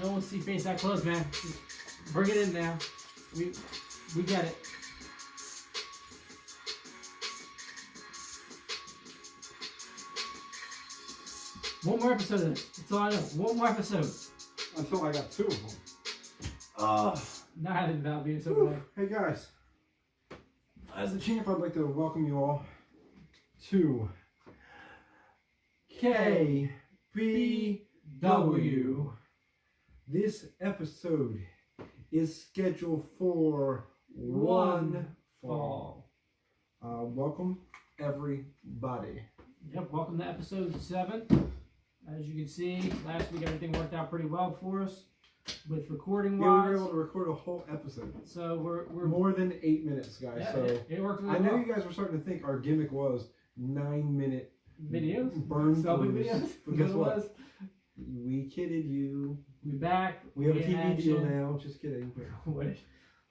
No one see face that close, man. Bring it in now. We get it. One more episode of this. That's all I know. One more episode. Until I got 2 of them. Not having about being so bad. Hey guys. As the champ, I'd like to welcome you all to KBW. This episode is scheduled for one fall. Welcome, everybody. Yep, welcome to episode 7. As you can see, last week everything worked out pretty well for us with recording wise. Yeah, we were able to record a whole episode. So we're more than 8 minutes, guys. Yeah, so it worked really I know well. you guys were starting to think our gimmick was videos,9-minute burn videos. But guess what? We kidded you. We back. We have a TV deal now. Just kidding. We'll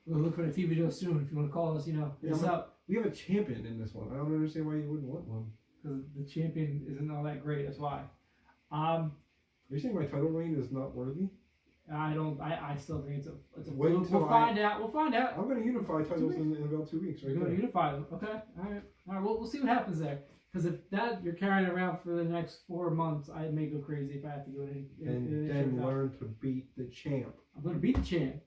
look for a TV deal soon. If you want to call us, what's up? We have a champion in this one. I don't understand why you wouldn't want one. Because the champion isn't all that great. That's why. Are you saying my title reign is not worthy? I still think it's a Wait fluke. until We'll find out. I'm going to unify titles in about 2 weeks. You're going to unify them. Okay. All right. We'll see what happens there. Because if that you're carrying around for the next 4 months, I may go crazy if I have to do it. And then learn to beat the champ. I'm going to beat the champ.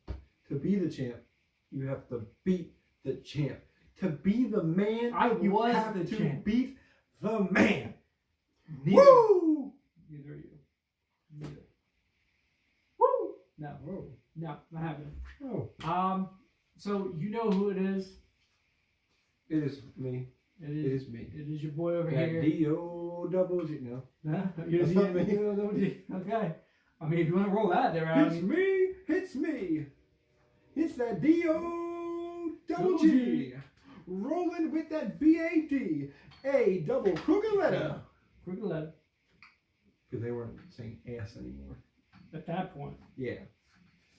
To be the champ, you have to beat the champ. To be the man, you have to beat the man. Woo! Neither are you. Neither. Woo! No. Whoa. No, not happening. Oh. So you know who it is. It is me. It is me. It is your boy over that here. D-O-double-G. No. That's not me. Okay. I mean, if you want to roll that there, It's me. It's me. It's that D-O-double-G. Rolling with that B-A-D. A double crooked letter. Crooked letter. Because they weren't saying ass anymore. At that point. Yeah.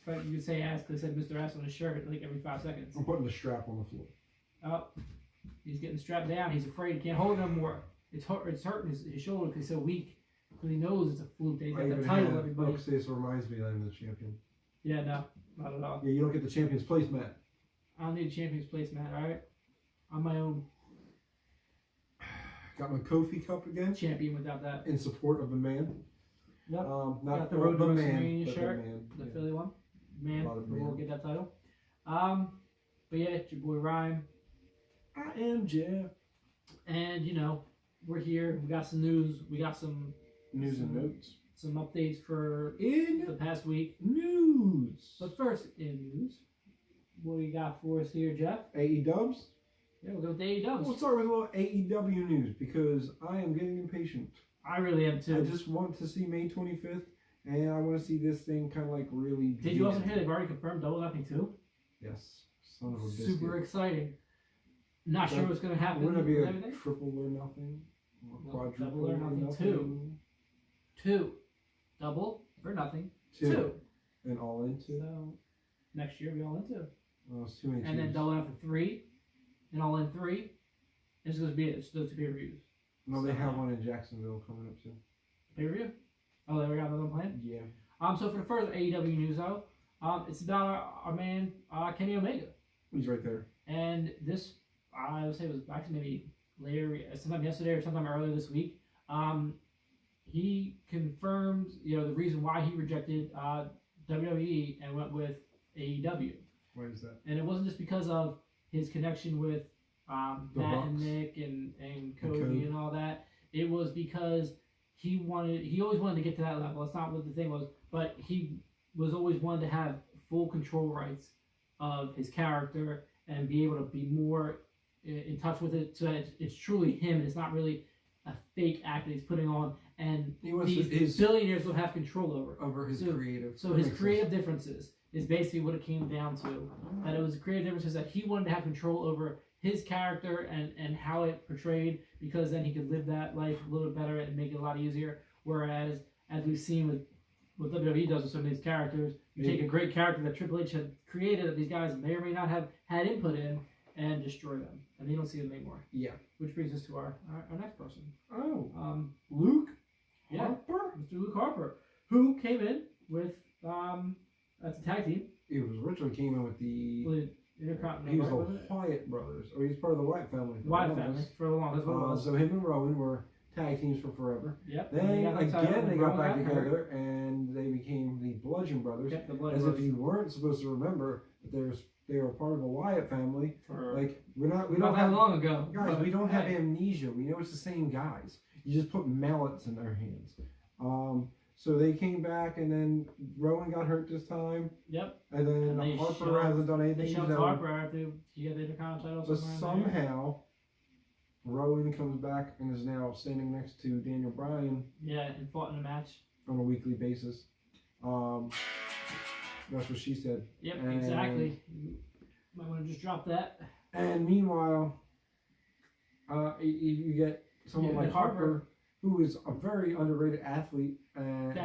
But you could say ass because they said Mr. Ass on his shirt like every 5 seconds. I'm putting the strap on the floor. Oh. He's getting strapped down. He's afraid he can't hold it no more. It's hurting his shoulder because he's so weak. Because he knows it's a fluke. He's got the title, everybody. This reminds me that I'm the champion. Yeah, no. Not at all. Yeah, you don't get the champion's place, Matt. I don't need a champion's place, man. Alright? I'm my own Got my Kofi cup again. champion without that. In support of the man. Yep. Not got the Road to man, WrestleMania but shirt. The man. Philly one. Man, we will get that title. But yeah, it's your boy Ryan. I am Jeff. And we're here. We got some news. We got some News and notes. Some updates for In the past week. news. But first, in news, what do you got for us here, Jeff? AE Dubs. Yeah, we'll go with the AEW. We'll start with a little AEW news because I am getting impatient. I really am too. I just want to see May 25th, and I want to see this thing kind of like really. Did you also hear they've already confirmed Double Nothing too? Yes. Son of a biscuit. Super exciting. Not sure what's going to happen. Wouldn't it be a everything? triple or nothing? Or quadruple Double or nothing. Two. Double or nothing. Two. And all in two? So next year we all in two. Oh, it's too many And then double after 3. And all in 3. And it's going to be it. It's those 2 pay-per-views. No, they have one in Jacksonville coming up soon. Pay-per-view? Oh, they got another one planned? Yeah. So for the first AEW news though, it's about our man Kenny Omega. He's right there. And this, I would say it was actually maybe later, sometime yesterday or sometime earlier this week. He confirmed, the reason why he rejected WWE and went with AEW. Why is that? And it wasn't just because of his connection with Matt and Nick and Kofi and all that. It was because he always wanted to get to that level. That's not what the thing was, but he was always wanted to have full control rights of his character and be able to be more in touch with it, so that it's truly him and it's not really a fake act that he's putting on, and these billionaires will have control over his creative. So his creative differences is basically what it came down to. That it was the creative differences that he wanted to have control over his character and how it portrayed, because then he could live that life a little bit better and make it a lot easier. Whereas, as we've seen with what WWE does with some of these characters. You take a great character that Triple H had created that these guys may or may not have had input in and destroy them. And you don't see them anymore. Yeah. Which brings us to our next person. Oh. Luke Harper? Mr. Luke Harper, who came in with, that's a tag team. He was originally came in with the Intercontinental. He was the Wyatt brothers, or he's part of the Wyatt family. Wyatt family for the longest. So him and Rowan were tag teams for forever. Yep. Then they got back together and they became the Bludgeon Brothers. Yep, the Bludgeon as Brothers. if you weren't supposed to remember that they were part of the Wyatt family. We don't that have long ago. Guys, we don't have amnesia. We know it's the same guys. You just put mallets in their hands. So they came back, and then Rowan got hurt this time. Yep. And then Harper hasn't done anything. They shoved Harper after he got the Intercontinental title. But somehow, Rowan comes back and is now standing next to Daniel Bryan. Yeah, and fought in a match on a weekly basis. That's what she said. Yep, exactly. Might want to just drop that. And meanwhile, you get someone like Harper, who is a very underrated athlete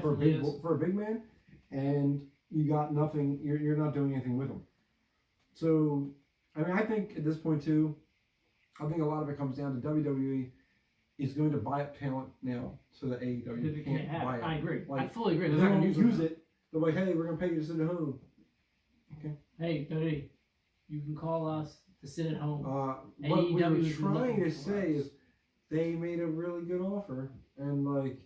for a big man, and you got nothing. You're not doing anything with him. So, I mean, I think at this point too, I think a lot of it comes down to WWE is going to buy up talent now, so that AEW can't buy it. I agree. Like, I fully agree. They're not going to use it. They're like, hey, we're going to pay you to sit at home. Okay. Hey, WWE, you can call us to sit at home. What we were trying to say is they made a really good offer, and like,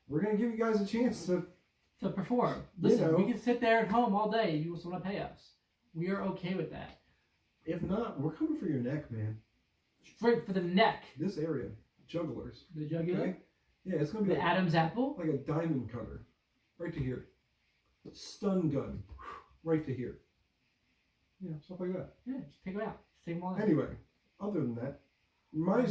we're going to give you guys a chance to perform. Listen, we can sit there at home all day if you just want to pay us. We are okay with that. If not, we're coming for your neck, man. Straight for the neck. This area. Jugglers. The jugular? Okay? Yeah, it's going to be the Adam's apple? Like a diamond cutter. Right to here. Stun gun. Right to here. Yeah, stuff like that. Yeah, just take them out. Just take them all out. Anyway, other than that,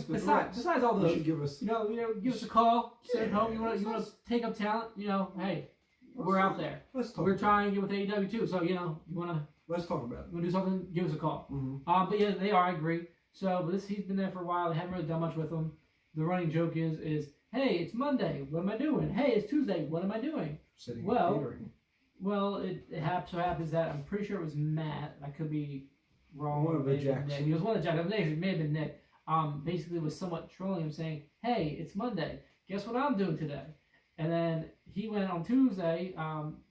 besides all those, you should give us, give us a call. Sit at home. You want to take up talent? Hey, we're out there. Let's talk. We're trying to get with AEW too. So you want to. Let's talk about it. You want to do something? Give us a call. Mm-hmm. But yeah, they are. I agree. So, but he's been there for a while. They haven't really done much with him. The running joke is, hey, it's Monday. What am I doing? Hey, it's Tuesday. What am I doing? Sitting catering. Well, it so happens that I'm pretty sure it was Matt. I could be wrong. One of the Jacks. It was one of the Jacks. It may have been Nick. Basically was somewhat trolling him, saying, "Hey, it's Monday. Guess what I'm doing today?" And then he went on Tuesday.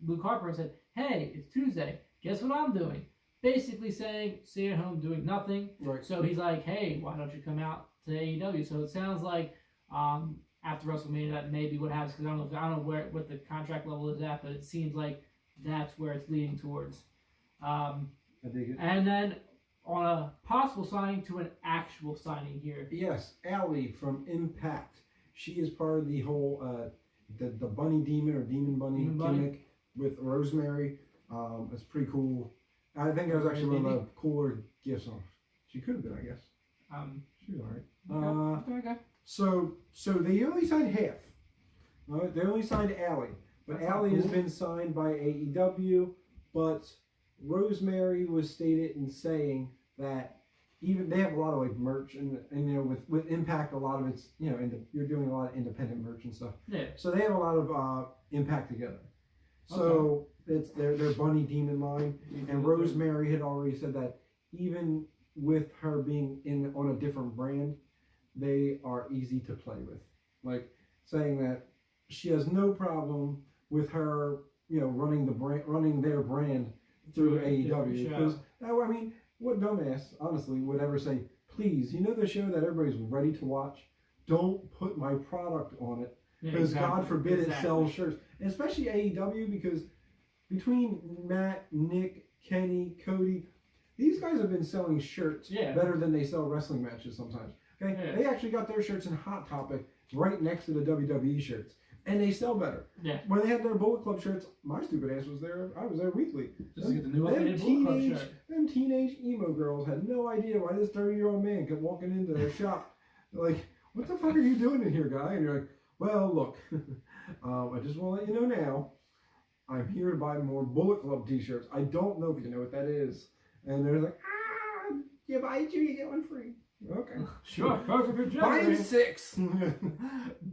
Luke Harper said, "Hey, it's Tuesday. Guess what I'm doing?" Basically saying, "Stay at home, doing nothing." Right. So he's like, "Hey, why don't you come out to AEW?" So it sounds like after WrestleMania that may be what happens, because I don't know what the contract level is at, but it seems like that's where it's leading towards. I dig it. And then on a possible signing to an actual signing here. Yes, Allie from Impact. She is part of the whole the bunny demon or demon bunny gimmick with Rosemary. It's pretty cool. I think that was actually one of the cooler gifts. She could have been, I guess. She was alright. Okay. So they only signed half. Right? They only signed Allie. But Allie has been signed by AEW, but Rosemary was stated in saying that even they have a lot of like merch and with Impact, a lot of it's you're doing a lot of independent merch and stuff. Yeah. So they have a lot of Impact together. So it's their Bunny Demon line, and Rosemary had already said that even with her being on a different brand, they are easy to play with. Like saying that she has no problem with her, running their brand through AEW. Because I mean, what dumbass, honestly, would ever say, "Please, the show that everybody's ready to watch? Don't put my product on it, because God forbid it sells shirts." And especially AEW, because between Matt, Nick, Kenny, Cody, these guys have been selling shirts better than they sell wrestling matches sometimes. Okay, they actually got their shirts in Hot Topic right next to the WWE shirts. And they sell better. Yeah. When they had their Bullet Club shirts, my stupid ass was there. I was there weekly. Just to get the new updated Bullet Club shirt. Them teenage emo girls had no idea why this 30-year-old man kept walking into their shop. They're like, "What the fuck are you doing in here, guy?" And you're like, "Well, look, I just want to let you know now, I'm here to buy more Bullet Club t-shirts. I don't know if you know what that is." And they're like, "You buy two, you get one free." Okay. Sure, perfect Buy generator. 6.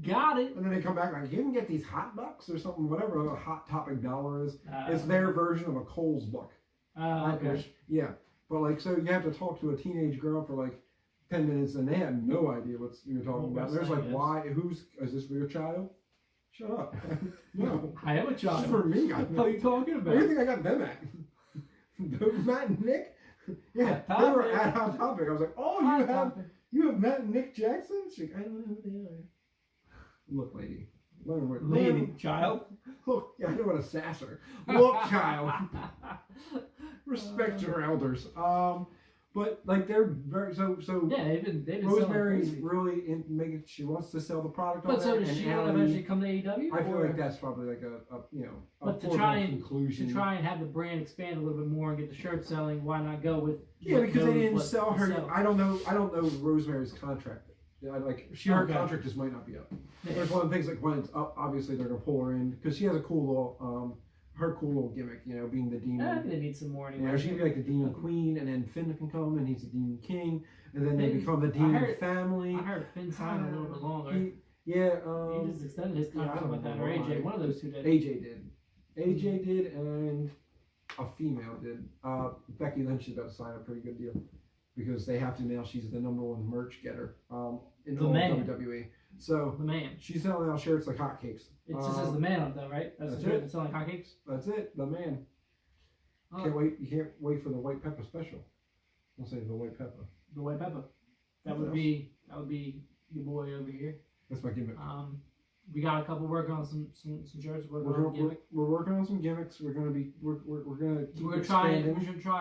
Got it. And then they come back like, you can get these hot bucks or something, whatever a hot topic dollar is. It's Uh, their version of a Kohl's buck. Okay. Which, yeah. But like, so you have to talk to a teenage girl for like 10 minutes and they have no idea what you're talking about. There's like, why, is this for your child? Shut up. No. I am a child. It's for me. What are you talking about? Where do you think I got them at? Matt and Nick? Yeah, they were at Hot Topic. I was like, oh, you have Matt and Nick Jackson? She's like, I don't know who they are. Look, lady. Lady, child. Look, yeah, I don't want to sass her. Look, child. Respect your elders. But like they're very so. Yeah, they've been Rosemary's really making. She wants to sell the product. But on so that, does she and want to Allie, eventually come to AEW? I feel like that's probably like a But to conclusion. try and have the brand expand a little bit more and get the shirt selling, why not go with? Yeah, because they didn't sell her. Sell. I don't know Rosemary's contract. Her contract just might not be up. Yeah. There's one of the things like when it's up, obviously they're gonna pull her in because she has a cool little her cool little gimmick, being the demon. I think they need some more anyway. Yeah, she can be like the demon queen, and then Finn can come and he's the demon king, and then they become the demon family. I heard Finn signed a little bit longer. He just extended his contract with that, or AJ. One of those two did. AJ did, and a female did. Becky Lynch is about to sign a pretty good deal because they have to now. She's the #1 merch getter in all WWE. So the man. She's selling out shirts like hotcakes. It just says the man on them, right? That's it. It's selling hotcakes. That's it. The man. Can't wait. You can't wait for the white pepper special. I'll say the white pepper. The white pepper. That would be your boy over here. That's my gimmick. We got a couple working on some shirts. We're working on some gimmicks. We're gonna try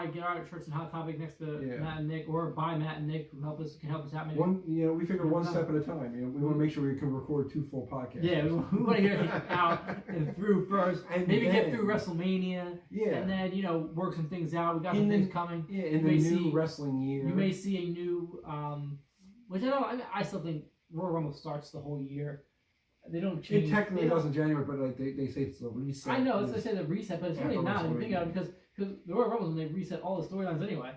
and get our shirts and Hot Topic next to Matt and Nick, or by Matt and Nick, who can help us out. Maybe. We figure one step at a time. We want to make sure we can record 2 full podcasts. Yeah, we want to get it out and through first, and maybe get through WrestleMania. Yeah, and then work some things out. We got some things coming. Yeah, in the new wrestling year, you may see a new, which I still think Royal Rumble starts the whole year. They don't change. It technically does in January, but like they say it's the reset. I know, they say the reset, but it's really not. If you think about it, because the Royal Rumble, they reset all the storylines anyway,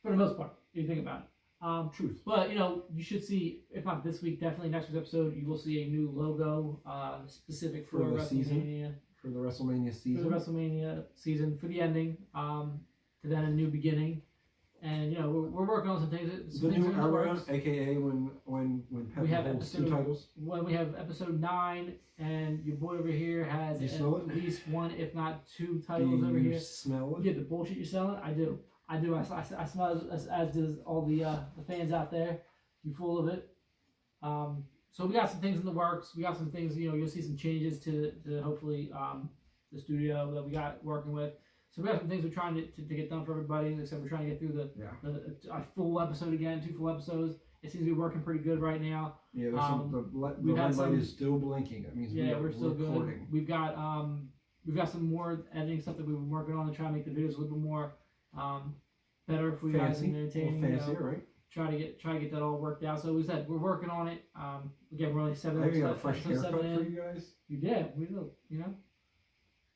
for the most part. If you think about it. Truth. But you should see, if not this week, definitely next week's episode, you will see a new logo specific for the WrestleMania season. For the WrestleMania season. For the WrestleMania season, for the ending, to then a new beginning. And we're working on some things. The new era, aka when Peppa holds 2 titles. When we have episode 9, and your boy over here has at least 1, if not 2 titles over here. Smell it? Yeah, the bullshit you're selling. I do. I smell it as does all the fans out there. You full of it. So we got some things in the works. We got some things. You'll see some changes to hopefully the studio that we got working with. So we have some things we're trying to get done for everybody. Except we're trying to get through a full episode again, 2 full episodes. It seems to be working pretty good right now. Yeah, there's the red light is still blinking. That means we're still recording. Good. We've got some more editing stuff that we've been working on to try and make the videos a little bit more better for you guys and entertaining. Fancier, right? Try to get that all worked out. So we said we're working on it. Again, we're only 7 episodes. Got a fresh haircut for you guys. We do.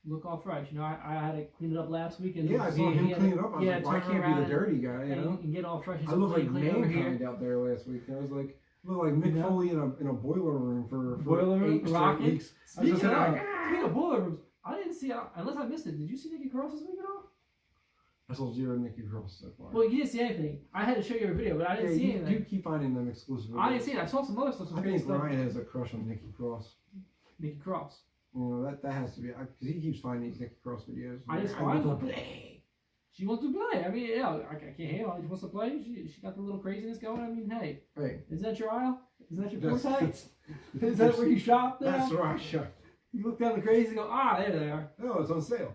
Look all fresh. I had to clean it up last week. And I saw him clean it up. I was like, well, I can't be the dirty guy, and get all fresh. I looked like Mankind out there last week. I was like, looked like Mick Foley in a boiler room for 8 straight weeks. Speaking of boiler rooms, I didn't see, unless I missed it. Did you see Nikki Cross this week at all? I saw 0 Nikki Cross so far. Well, you didn't see anything. I had to show you a video, but I didn't see anything. You keep finding them exclusively. I didn't see it. I saw some other stuff. I think Ryan has a crush on Nikki Cross. Nikki Cross. That has to be, because he keeps finding these Nikki Cross videos. I just want to play. She wants to play. I mean, I can't handle it. She wants to play. She got the little craziness going. I mean, hey. Is that your aisle? Is that your forte? Is that where you shop now? That's where I shop. You look down the crazy and go, there they are. Oh, it's on sale.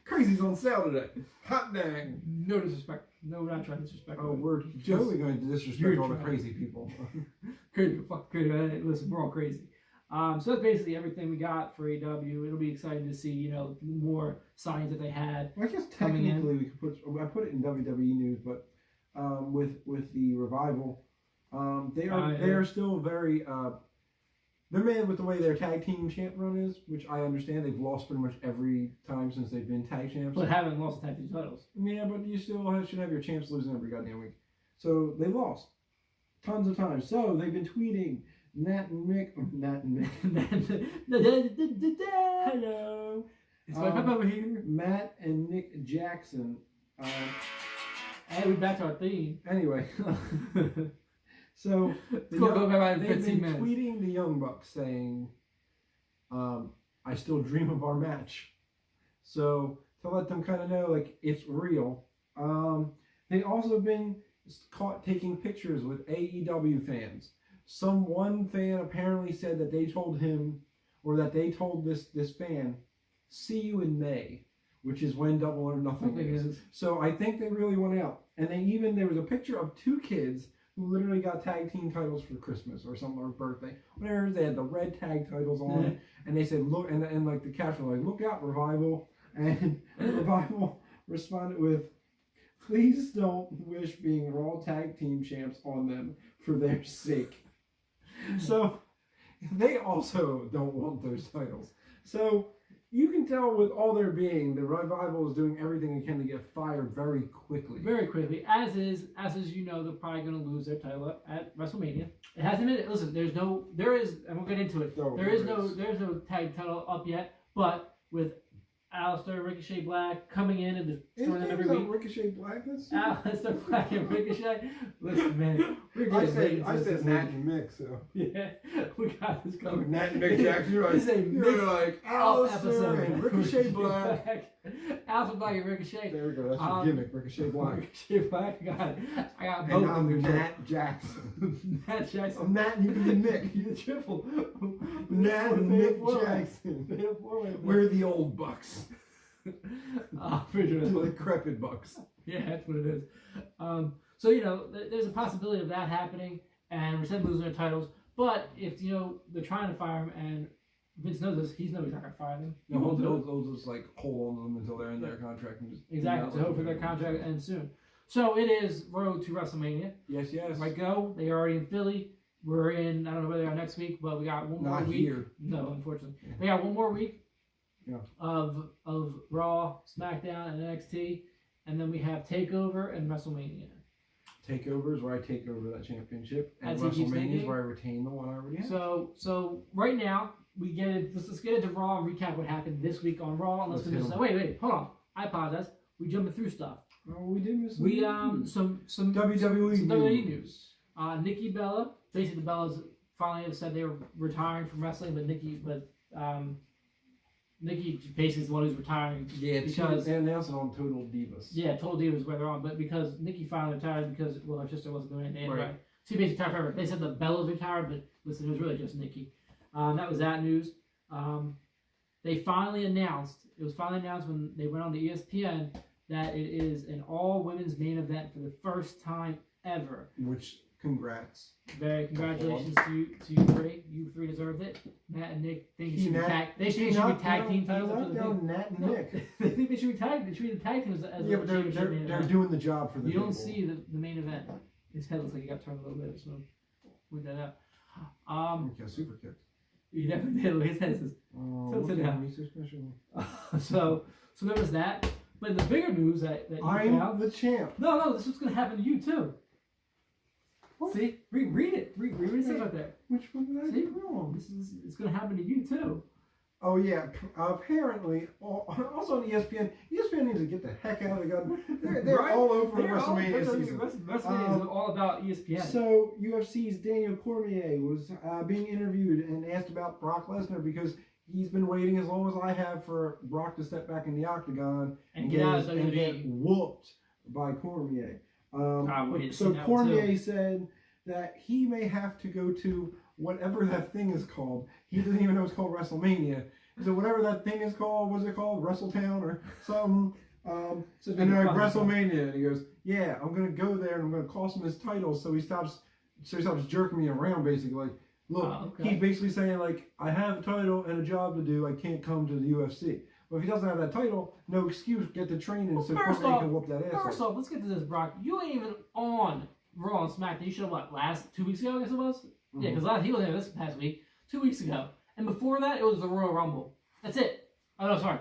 Crazy's on sale today. Hot dang. No disrespect. No, we're not trying to disrespect. Oh, we're totally going to disrespect all the crazy people. Crazy, fuck crazy. Listen, we're all crazy. So that's basically everything we got for AEW. It'll be exciting to see, more signs that they had. Well, I guess technically we could I put it in WWE news, but with the revival, they are still very they're mad with the way their tag team champ run is, which I understand. They've lost pretty much every time since they've been tag champs. But haven't lost the tag team titles. Yeah, but you still should have your champs losing every goddamn week. So they lost tons of times. So they've been tweeting Nat and Mick. Hello. It's my Peppa over here. Matt and Nick Jackson. Hey, we're back to our theme. Anyway, so they've been tweeting the Young Bucks saying, I still dream of our match. So to let them kind of know, like, it's real. They also been caught taking pictures with AEW fans. One fan apparently said that they told him, or that they told this fan, see you in May, which is when Double or Nothing is. So I think they really went out. And there was a picture of 2 kids who literally got tag team titles for Christmas or something, or birthday. Whatever, they had the red tag titles on, and they said, look, and like the caption was like, look out, Revival. And Revival responded with, please don't wish being Raw Tag Team Champs on them for their sake. So they also don't want those titles. So you can tell with all their being, the Revival is doing everything they can to get fired very quickly. Very quickly. As is, you know, they're probably going to lose their title at WrestleMania. It hasn't been, listen, there is, and we'll get into it, there's no tag title up yet, but with Aleister Ricochet Black coming in and destroying them every week. Ricochet Black? Aleister Black and Ricochet. Listen, man. I said Nat and Mick, so. Yeah, we got this coming. Nat and Mick Jackson. You're like Aleister and Ricochet Black. Aleister Black and Ricochet. There we go. That's your gimmick, Ricochet Black. Ricochet Black. I got both. And I'm Nat Jackson. Nat Jackson. I'm Nat and you can be Mick. You're the triple. Nat and Mick Jackson. We're the old Bucks. The decrepit Bucks. Yeah, that's what it is. So, you know, there's a possibility of that happening, and we're still losing their titles. But if, you know, they're trying to fire him, and Vince knows this, he's not going to fire them. No, they'll just like hold on to them until they're in their contract and just exactly. So hopefully their contract ends soon. So it is road to WrestleMania. Yes. Right, go. They are already in Philly. We're in. I don't know where they are next week, but we got one more week. Here. No, unfortunately, we got one more week. Yeah. Of Raw, SmackDown, and NXT, and then we have Takeover and WrestleMania. Takeover is where I take over that championship, and WrestleMania is where I retain the one I already have. So right now we get it. Let's get into Raw and recap what happened this week on Raw. Let's wait, hold on. I apologize. We jumping through stuff. Oh, we did miss some WWE news. Nikki Bella, basically the Bellas finally have said they were retiring from wrestling, but Nikki basically is the one who's retiring. Yeah, because they announced it on Total Divas. Yeah, Total Divas where they're on, but because Nikki finally retired because her sister wasn't doing anything. Right. She basically retired forever. They said the Bellas retired, but listen, it was really just Nikki. That was that news. They finally announced. It was finally announced when they went on the ESPN that it is an all-women's main event for the first time ever. Which, congrats. Congratulations to you three. You three deserved it. Matt and Nick think they should be tag team titles. Matt and Nick. They think they should be tag teams as yeah, but they're doing the job for the people. You don't see the main event. His head looks like he got turned a little bit, so point that out. Got super kicked. He definitely did. His head says, tilted down. So there was that. But the bigger news that you I'm found, the champ. No, this is what's going to happen to you too. What? See, read it. Read what it says right there. Which one did I do wrong? It's going to happen to you too. Oh yeah, apparently. Also on ESPN needs to get the heck out of the gun. They're right? All over WrestleMania season. WrestleMania is all about ESPN. So UFC's Daniel Cormier was being interviewed and asked about Brock Lesnar because he's been waiting as long as I have for Brock to step back in the octagon and get whooped by Cormier. So Cormier said that he may have to go to whatever that thing is called. He doesn't even know it's called WrestleMania. So whatever that thing is called, what's it called? WrestleTown or something. And they're like WrestleMania, and he goes, "Yeah, I'm gonna go there and I'm gonna cost him his title, so he stops jerking me around, basically. Like, look, he's basically saying like, I have a title and a job to do. I can't come to the UFC. Well, if he doesn't have that title, no excuse. Get the training so Cormier can whoop that ass. First off, let's get to this, Brock. You ain't even on Raw and SmackDown. You showed up last 2 weeks ago, I guess it was. Mm-hmm. Yeah, because he was there this past week, 2 weeks ago, and before that it was the Royal Rumble. That's it. Oh no, sorry.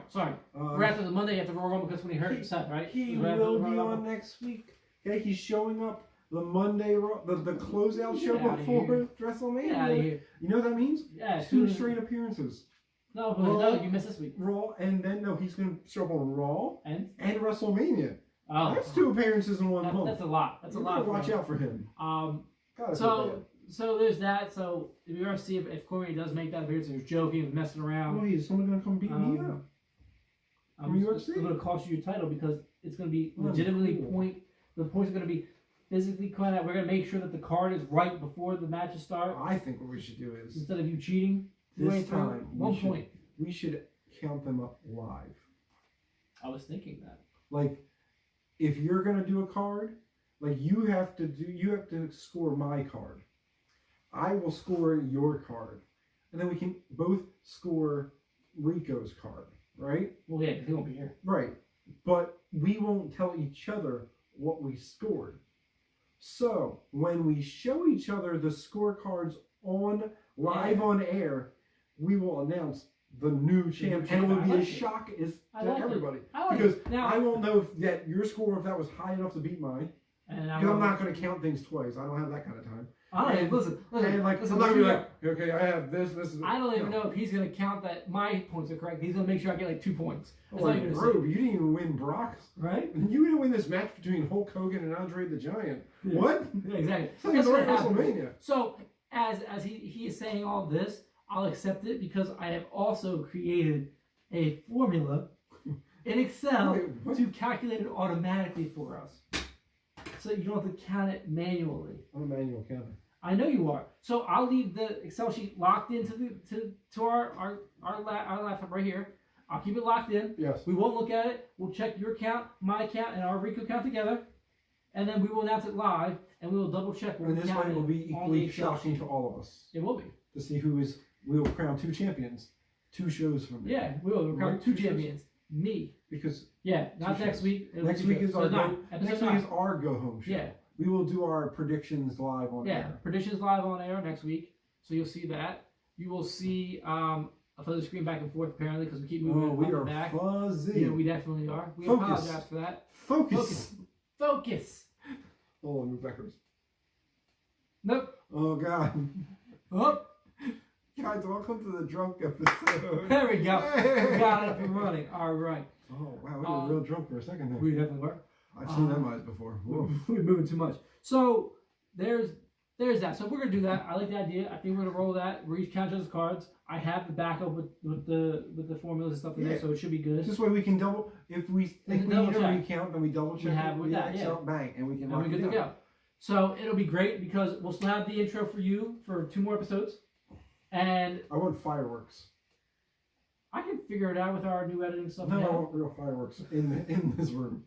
Right after the Monday after Royal Rumble, because when he hurt himself, right? He will be on next week. Okay, he's showing up the Monday Raw, the closeout show before WrestleMania. Get out of here. You know what that means? Yeah, 2 straight appearances. No, you missed this week. Raw, and then he's going to show up on Raw and WrestleMania. Oh, that's 2 appearances in 1 month. That's a lot. That's a lot. Watch out for him. So there's that. So we are to see if Corey does make that appearance. He's joking, he's messing around. Oh, is someone going to come beat me up? I'm going to cost you your title because it's going to be legitimately the points are going to be physically coming out. We're going to make sure that the card is right before the matches start. I think what we should do is, instead of you cheating, this time, 1 point. We should count them up live. I was thinking that. Like, if you're going to do a card, like you have to score my card. I will score your card. And then we can both score Rico's card, right? Well, yeah, because he won't be here. Right. But we won't tell each other what we scored. So, when we show each other the scorecards live on air, we will announce the new champ. And it will be a shock to everybody. Because I won't know if your score, if that was high enough to beat mine. Because I'm not going to count things twice. I don't have that kind of time. Listen, I'm not going to be like, okay, I have this. I don't even know if he's going to count that my points are correct. He's going to make sure I get like 2 points. That's you didn't even win Brock's. Right? You didn't win this match between Hulk Hogan and Andre the Giant. Yeah. What? Yeah, exactly. It's like WrestleMania. So, as he is saying all this, I'll accept it because I have also created a formula in Excel to calculate it automatically for us. So you don't have to count it manually. I'm a manual counter. I know you are. So I'll leave the Excel sheet locked into our laptop right here. I'll keep it locked in. Yes. We won't look at it. We'll check your count, my count, and our Rico count together. And then we will announce it live, and we will double check. And this one will be equally shocking to all of us. It will be. To see we will crown 2 champions. 2 shows from me. Yeah, we will. We'll crown 2 champions. Me. Because not next week. Next week is our go home show. Yeah. We will do our predictions live on air. Yeah, predictions live on air next week. So you'll see that. You will see a fuzzy screen back and forth apparently because we keep moving we are back. Fuzzy. Yeah, we definitely are. We apologize for that. Focus. Oh, move backwards. Nope. Oh God. Oh. Guys, welcome to the drunk episode. There we go. We got it up and running. All right. Oh wow, we were real drunk for a second there. We definitely were. I've seen them eyes before. We're moving too much. So there's that. So we're gonna do that. I like the idea. I think we're gonna roll that. We each count those cards. I have the backup with the formulas and stuff in there, so it should be good. This way we can double. If we think we need a recount, then we double check. We have with that, bang, and we can. And we're good to go. So it'll be great because we'll still have the intro for you for 2 more episodes. And I want fireworks. I can figure it out with our new editing stuff. No, I want real fireworks in this room.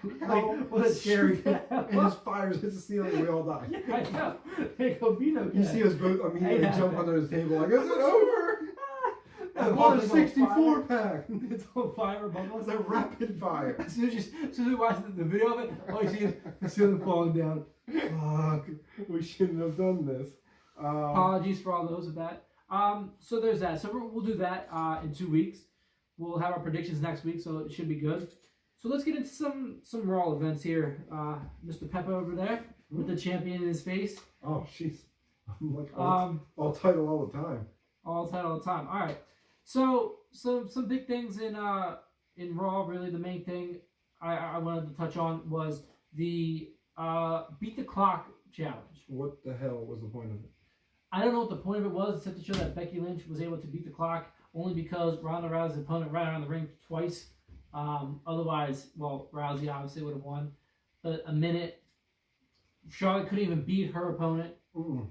What a scary and his fires hit the ceiling, we all die. Yeah, I know. They go Bino. You see us both immediately jump under the table like, is it over? I bought a 64 pack. It's on fire above us. It's a rapid fire. As soon as you watch the video of it, all you see is the ceiling falling down. Fuck. We shouldn't have done this. Apologies for all those of that. So there's that. So we'll do that in 2 weeks. We'll have our predictions next week, so it should be good. So let's get into some Raw events here. Mr. Peppa over there with the champion in his face. Oh, jeez. I'm like all title all the time. All title all the time. All right. So some big things in Raw. Really, the main thing I wanted to touch on was the beat the clock challenge. What the hell was the point of it? I don't know what the point of it was, except to show that Becky Lynch was able to beat the clock only because Ronda Rousey's opponent ran around the ring twice. Otherwise, Rousey obviously would have won. But a minute, Charlotte couldn't even beat her opponent. No,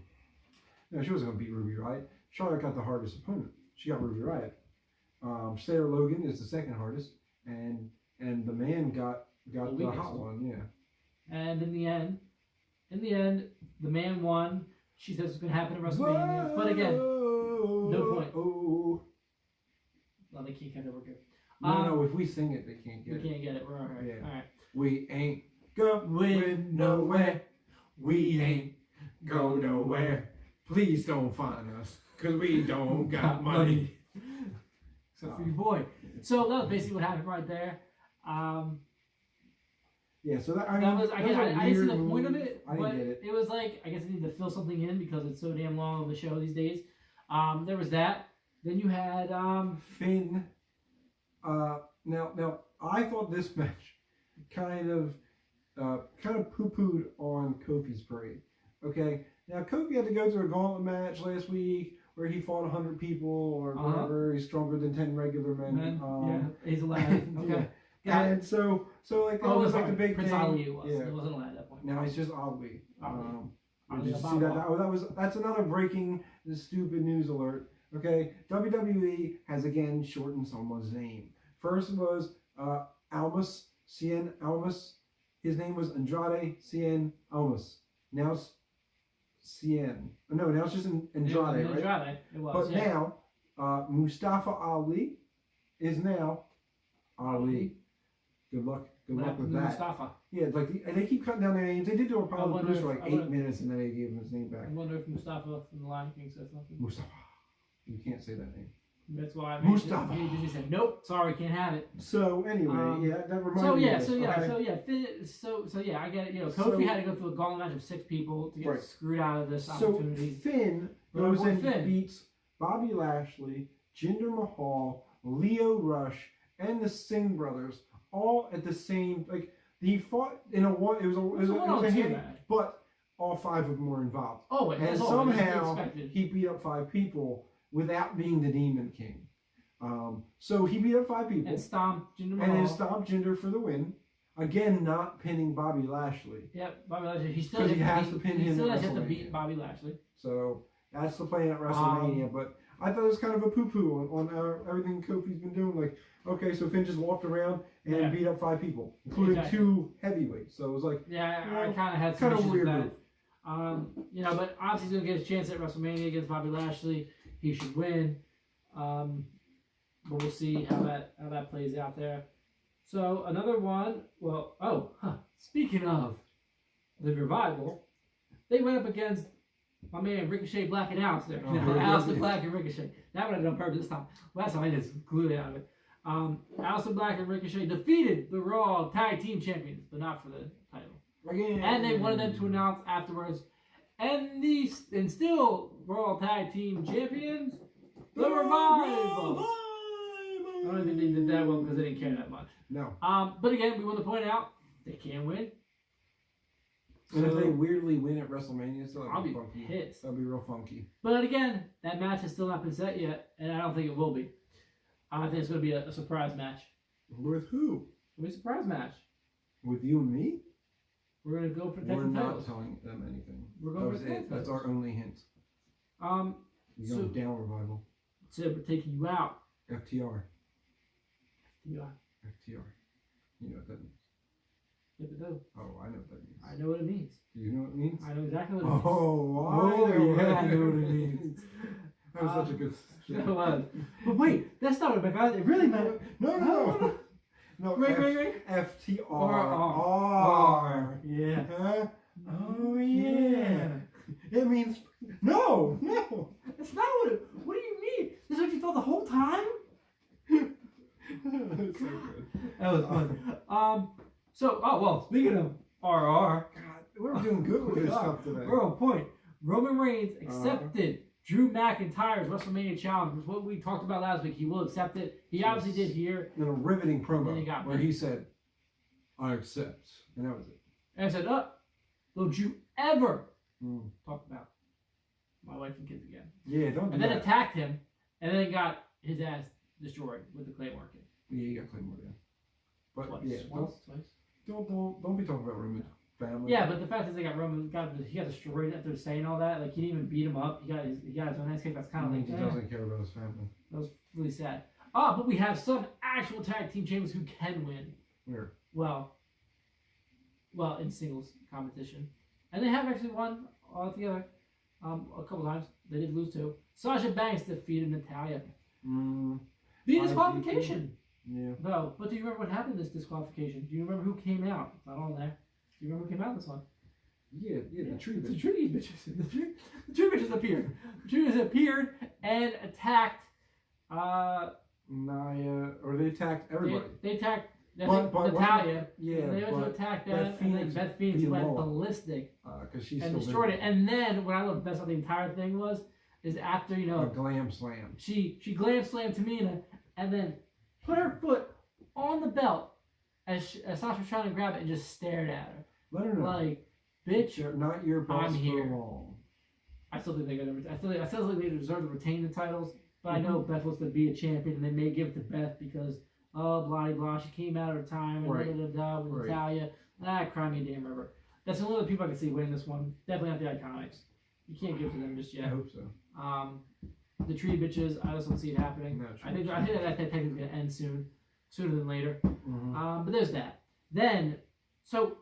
she wasn't going to beat Ruby Riott. Charlotte got the hardest opponent. She got Ruby Riott. Sarah Logan is the second hardest, and the man got the hot one, yeah. And in the end, the man won. She says it's going to happen at WrestleMania. But again, no point. Oh. No, they can't get it. We're good. No, if we sing it, they can't get it. We can't get it. We're all right. Yeah. All right. We ain't going nowhere. We ain't go nowhere. Please don't find us, because we don't got money. Except for your boy. So that was basically what happened right there. Yeah, so that, I didn't see the point of it, I didn't get it. It was like, I guess I need to fill something in because it's so damn long of a show these days. There was that. Then you had Finn. Now I thought this match kind of poo-pooed on Kofi's parade. Okay, now Kofi had to go through a gauntlet match last week where he fought 100 people or whatever. He's stronger than 10 regular men. Yeah, he's allowed. Okay. Yeah. And so like that was like the big Prince thing. Ali was. Yeah. It wasn't allowed at that point. Now he's just Ali. Ali. Did you see that? That's another breaking stupid news alert. Okay, WWE has again shortened someone's name. First was Almas, Cien Almas. His name was Andrade Cien Almas. Now it's Cien. No, now it's just Andrade, right? Andrade, it was. But now Mustafa Ali is now Ali. Good luck with that. Mustafa. Yeah, and they keep cutting down their names. They did do a pilot boost for like 8 minutes, and then they gave him his name back. I wonder if Mustafa from the Lion King says something. Mustafa. You can't say that name. That's why Mustafa. He said, "Nope, sorry, can't have it." So anyway, that reminds me. So I get it. You know, Kofi had to go through a gauntlet match of 6 people to get screwed out of this opportunity. So Finn goes and beats Bobby Lashley, Jinder Mahal, Leo Rush, and the Singh brothers all at the same. Like he fought in a one. It was a hit, but all 5 of them were involved. Oh, and somehow he beat up 5 people without being the Demon King. So he beat up 5 people. And stomped Jinder Mahal. And then stomped Jinder for the win. Again, not pinning Bobby Lashley. Yep, Bobby Lashley. He still has to pin him. He still has to beat Bobby Lashley. So that's the plan at WrestleMania. But I thought it was kind of a poo-poo on everything Kofi's been doing. Like, okay, so Finn just walked around and beat up 5 people, including 2 heavyweights. So it was like, I kind of had some issues with that. But obviously he's gonna get his chance at WrestleMania against Bobby Lashley. He should win. But we'll see how that plays out there. So another one. Well, speaking of the Revival, they went up against my man Ricochet Black and Aleister. Aleister Black and Ricochet. That would have been on purpose this time. Last time I just glued it out of it. Aleister Black and Ricochet defeated the Raw Tag Team Champions, but not for the title. Again. And they wanted them to announce afterwards. And still Raw Tag Team Champions, the Revival. I don't think they did that well because they didn't care that much. No. But again, we want to point out they can win. And if they weirdly win at WrestleMania, I'll be funky. Pissed. That'll be real funky. But again, that match has still not been set yet, and I don't think it will be. I think it's going to be a surprise match. With who? It'll be a surprise match. With you and me? We're going to go for tag We're team not titles. telling them anything. We're going for tag That's our only hint. You're going down Revival. So we're taking you out. FTR. FTR. FTR. You know what that means. Yep, it does. Oh, I know what that means. I know what it means. Do you know what it means? I know exactly what it means. I know what it means. That was such a good shit. It was. But wait, that's not what it meant. It really meant... No. Right. FTR. R. Yeah. Huh? Oh, yeah. It means... No. That's not what it... What do you mean? This is what you thought the whole time? That was so good. That was fun. Speaking of RR, God, we're doing good with this stuff today. We're on point. Roman Reigns accepted Drew McIntyre's WrestleMania challenge, which is what we talked about last week. He will accept it. He obviously did here. In a riveting promo where he said, I accept. And that was it. And I said, don't you ever talk about my wife and kids again. Yeah, don't do that. And then attacked him, and then got his ass destroyed with the Claymore kick. Yeah, he got Claymore, yeah. But twice. Don't be talking about Roman's family. Yeah, but the fact is he got destroyed after saying all that. Like he didn't even beat him up. He got his own ass kick. That's kind of like he doesn't care about his family. That was really sad. But we have some actual tag team champions who can win. Where? Well, in singles competition, and they have actually won all together a couple times. They did lose too. Sasha Banks defeated Natalya via disqualification. Yeah. Though, but do you remember what happened in this disqualification? Do you remember who came out? It's not on there. Do you remember who came out in this one? Yeah, the tree bitches. The tree bitches. The tree bitches appeared. The tree bitches appeared and attacked Nia, or they attacked everybody. They attacked Natalia. Yeah, And they went to attack that, and then Beth Phoenix beat 'em went all. ballistic Because she's and still destroyed it. And then what I love best about the entire thing is after a glam slam. she glam slammed Tamina and then put her foot on the belt as Sasha was trying to grab it and just stared at her. Let her know. Like, bitch, not your boss I'm for here. long. I still think they got. I still think they deserve to retain the titles. But I know Beth wants to be a champion, and they may give it to Beth because blah blah. She came out of retirement, Right. with Natalia. Cry me a damn river. That's the only other people I can see winning this one. Definitely not the Iconics. You can't give it to them just yet. I hope so. The Tree Bitches, I just don't see it happening. I think that technically is going to end sooner than later. Mm-hmm. But there's that. Then, so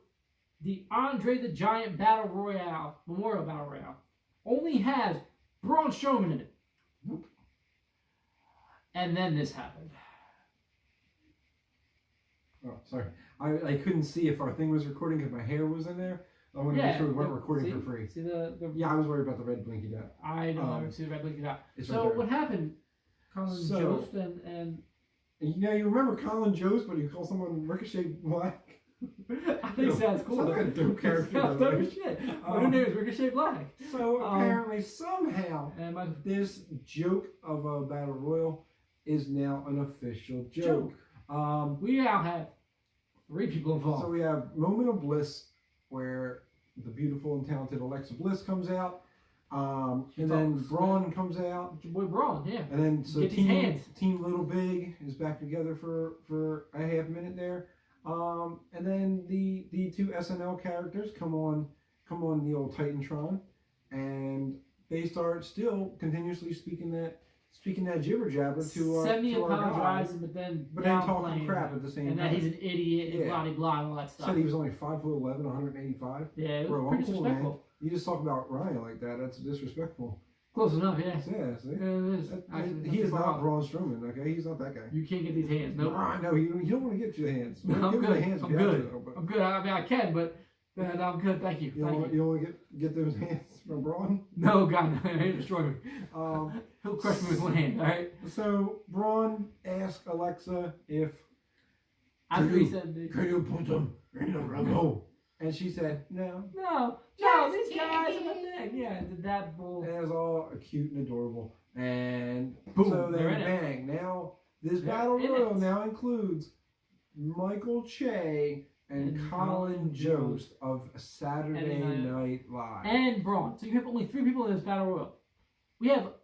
the Andre the Giant Battle Royale, Memorial Battle Royale, only has Braun Strowman in it. Nope. And then this happened. Oh, sorry. I couldn't see if our thing was recording because my hair was in there. I wanted to make sure we weren't recording for free. See the Yeah, I was worried about the red blinky dot. I don't see the red blinky dot. So right what happened? Colin Jost and you remember Colin Jost, but you call someone Ricochet Black? I think sounds cool. Sounds like a dope character. Dope shit. Her name is Ricochet Black. So apparently, somehow, and this joke of a battle royal is now an official joke. We now have 3 people involved. So we have Moment of Bliss, where the beautiful and talented Alexa Bliss comes out, and then Braun comes out. Your boy Braun, yeah. And then so Team Little Big is back together for a half minute there. And then the 2 SNL characters come on the old Titantron, and they start still continuously speaking that jibber jabber to our guys, but then talking crap at the same time. And that he's an idiot and blah blah and all that stuff. Said he was only 5'11", 185. Yeah, it was pretty disrespectful. Man. You just talk about Ryan like that. That's disrespectful. Close enough, yeah. Yeah, see? He is not Braun Strowman, okay? He's not that guy. You can't get these hands. Nope. No, you don't want to get your hands. No, I'm good. I'm good. I'm good. I mean, I can, but I'm good. Thank you. You want to get those hands from Braun? No, God, no. He'll destroy me. He'll crush me with one hand, all right? So, Braun asked Alexa if... After he said... Can you put them in the rumble? And she said, no. No, these guys are my thing. Yeah, that bull. And it was all cute and adorable. And boom, so then bang. Now, this battle royal now includes Michael Che and Colin Jost of Saturday Night Live. And Braun. So you have only 3 people in this battle royal. We have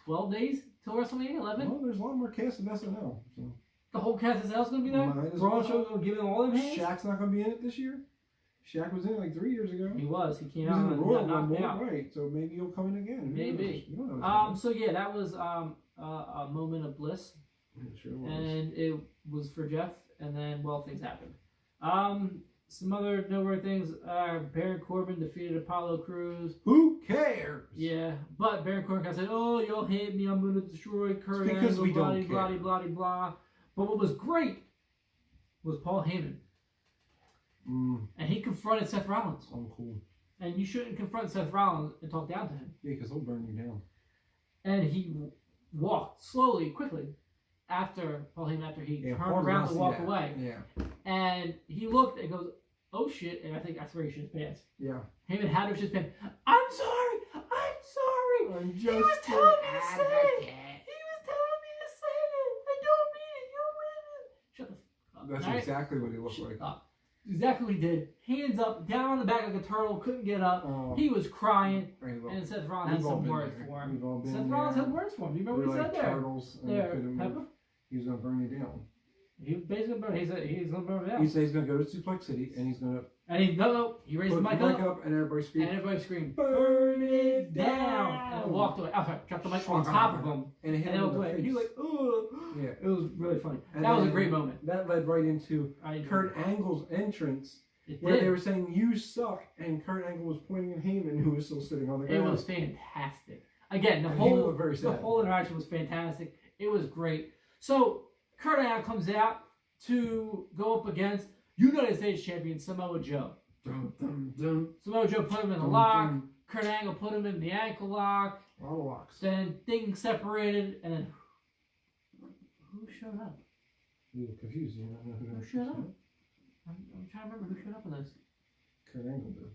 12 days till WrestleMania 11. Well, there's a lot more cast of SNL. So. The whole cast of SNL is going to be there? Braun Strowman's going to give them all them hands? Shaq's not going to be in it this year? Shaq was in it like 3 years ago. He was. He came out and in the Royal knocked out. Right, so maybe he'll come in again. Maybe. So yeah, that was a moment of bliss. It sure was. And it was for Jeff, and then, well, things happened. Some other noteworthy things. Baron Corbin defeated Apollo Crews. Who cares? Yeah, but Baron Corbin said, "Oh, y'all hate me. I'm gonna destroy Kurt Angle." Because we don't care. Blah blah blah blah. But what was great was Paul Heyman, and he confronted Seth Rollins. Oh, cool. And you shouldn't confront Seth Rollins and talk down to him. Yeah, because he'll burn you down. And he walked slowly, quickly, after Paul Heyman, after he turned around to walk away. Yeah. And he looked and goes, "Oh shit!" And I think that's where he shit his pants. Yeah. Heyman had to shit his pants. I'm sorry. I'm just he was telling me to say it. He was telling me to say it. I don't mean it. You're winning. Shut the fuck up. That's exactly what he looked like. Up. Exactly what he did. Hands up, down on the back like a turtle, couldn't get up. He was crying. And Seth Rollins had some words for him. Seth Rollins had words for him. Do you remember what he said there? Turtles Peppa? He was going to burn you down. He was basically going to burn. He's going to burn it down. He said he's going to go to Suplex City and he's going to. And he raised the mic up and everybody screamed, "Burn it down!" And walked away. Okay, dropped the mic on top of him. And it hit him in the face. He was like, "Ugh." Yeah. It was really funny. And that was a great moment. That led right into Kurt Angle's entrance. Where they were saying, "You suck," and Kurt Angle was pointing at Heyman, who was still sitting on the ground. It was fantastic. Again, the whole interaction was fantastic. It was great. So Kurt Angle comes out to go up against United States champion Samoa Joe. Samoa Joe put him in the lock. Kurt Angle put him in the ankle lock. All locks. Then things separated, and then who showed up? a little confused. You don't know who showed up? I'm trying to remember who showed up in this. Kurt Angle did.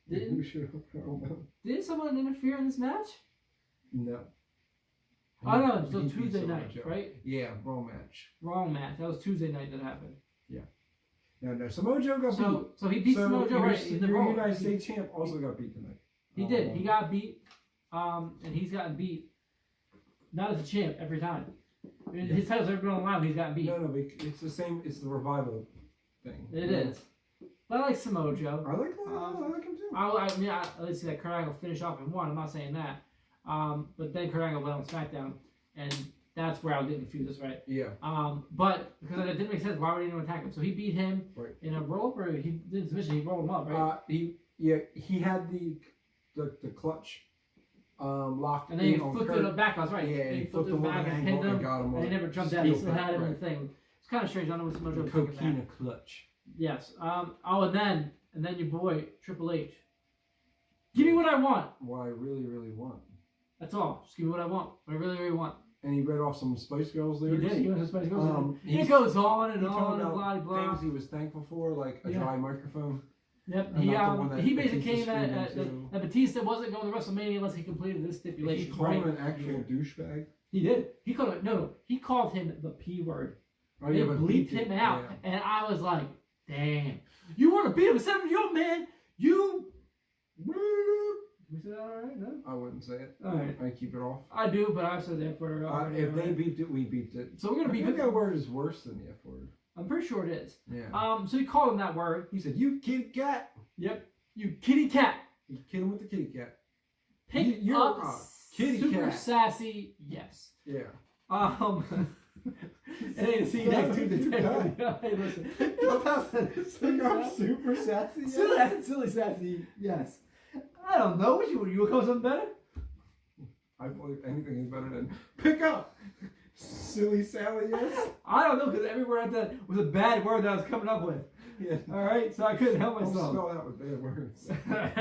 Didn't Who showed up? I don't know. Did someone interfere in this match? No. Oh no, it was still Tuesday night, right? Yeah, wrong match. Wrong match. That was Tuesday night that happened. Yeah. No, Samoa Joe got beat. So he beat Samoa Joe right in the Raw. United States champ also got beat tonight. He did. He got beat, and he's gotten beat. Not as a champ every time. I mean, his title's never been on the line when he's gotten beat. No, it's the same. It's the revival thing. It is. But I like Samoa Joe. I like him too. I mean, let's see that Kurt Angle finished off in 1. I'm not saying that. But then Kurt Angle went on SmackDown, and that's where I was getting confused. That's right. Yeah. But because it didn't make sense, why would he even attack him? So he beat him in a roll up, or he did submission. He rolled him up, right? He had the clutch locked. And then he flipped it back. I was right. Yeah, he flipped it back and pinned him. And he never jumped out. He still had him in the thing. It's kind of strange. I don't know what Samoa Joe was thinking. Coquina clutch. Yes. And then your boy Triple H. Give me what I want. What I really, really want. That's all. Just give me what I want. What I really, really want. And he read off some Spice Girls lyrics. He did. He went to Spice Girls. It goes on and on and blah blah. Things he was thankful for, like a dry microphone. Yep. He basically came that Batista wasn't going to WrestleMania unless he completed this stipulation. He called him an actual douchebag. He did. He called him He called him the P word. Oh, they bleeped him out, and I was like, "Damn, you want to beat him a 7-year-old man? You." We said that all right? No? I wouldn't say it. All right. I keep it off. I do, but I've said that for... if they beeped it, we beeped it. So we're going to beep it. That word is worse than the F word. I'm pretty sure it is. Yeah. So he called him that word. He said, "You kitty cat." Yep. You kitty cat. He hit him with the kitty cat. Pick up kitty super cat. Sassy, yes. Yeah. And see you next Tuesday. Hey, listen. Pick up super sassy. Silly sassy, yes. I don't know. You want to come something better? I believe anything is better than pick up silly Sally. Yes. I don't know because every word I said was a bad word that I was coming up with. Yeah. All right, so I couldn't help myself. Don't spell out with bad words.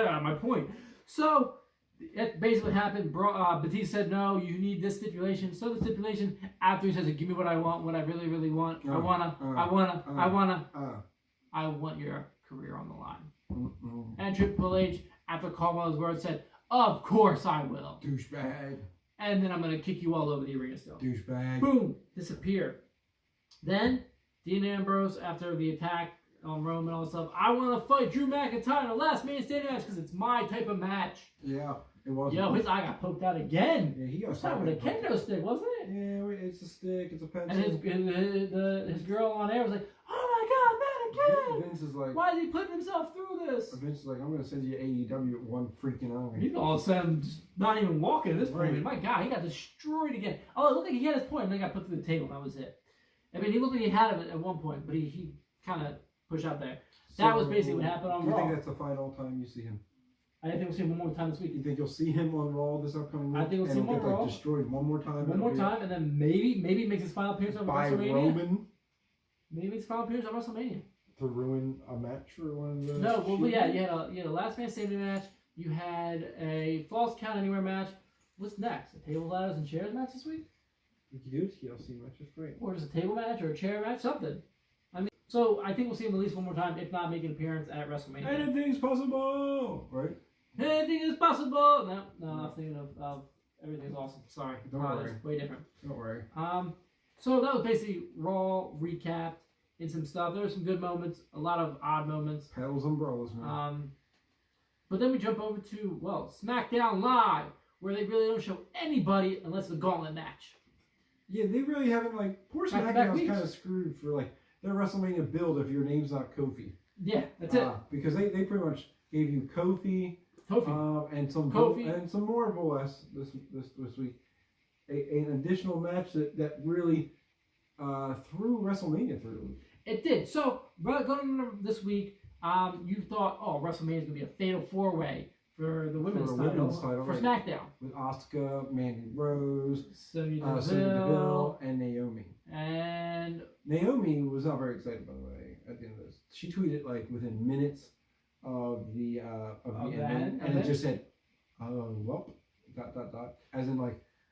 My point. So it basically happened. Batista said no. You need this stipulation. So the stipulation after he says, "Give me what I want. What I really, really want. I want your career on the line." And Triple H, after calling all his words, said, "Of course I will." Douchebag. And then I'm going to kick you all over the arena still. Douchebag. Boom. Disappear. Then, Dean Ambrose, after the attack on Roman and all that stuff, "I want to fight Drew McIntyre in a last man standing match because it's my type of match." Yeah, it was. Yo, his eye got poked out again. Yeah, he got shot with a kendo stick, wasn't it? Yeah, it's a stick. It's a pencil. And his girl on air was like, "Oh my God, not again!" Vince is like, "Why is he putting himself through this?" Vince is like, "I'm going to send you AEW with one freaking eye." He's all of a sudden just not even walking at this point. Right. My God, he got destroyed again. Oh, it looked like he had his point, and then got put through the table. That was it. I mean, he looked like he had it at one point, but he kind of pushed out there. That was basically what happened on Raw. Do you think that's the final time you see him? I think we'll see him one more time this week. You think you'll see him on Raw this upcoming week? I think we'll see him on Raw. Destroyed one more time. One more time, and then maybe makes his final appearance on WrestleMania. Roman. Maybe his final appearance on WrestleMania. To ruin a match for one of the. No, well, yeah, you had a last man standing match. You had a false count anywhere match. What's next? A table, ladders, and chairs match this week? We could do a TLC match. That's great. Or just a table match or a chair match, something. I mean, so I think we'll see him at least one more time, if not make an appearance at WrestleMania. Anything's possible, right? Anything is possible. No, I'm thinking of Everything's Awesome. Sorry, don't worry. It's way different. Don't worry. So that was basically Raw recapped in some stuff. There were some good moments, a lot of odd moments. Pedals and bros, man. But then we jump over to SmackDown Live, where they really don't show anybody unless it's a gauntlet match. Yeah, they really haven't poor SmackDown's kind of screwed for their WrestleMania build if your name's not Kofi. Yeah, that's it. Because they pretty much gave you Kofi. And some Kofi. And some more Boas this week. An additional match that really threw WrestleMania through. It did. So going into this week, you thought, WrestleMania is going to be a fatal 4-way for the women's title for SmackDown with Asuka, Mandy Rose, Sonya Deville, and Naomi. And Naomi was not very excited, by the way. At the end of this, she tweeted within minutes of the ending, and it just said, "Oh, well, ... as in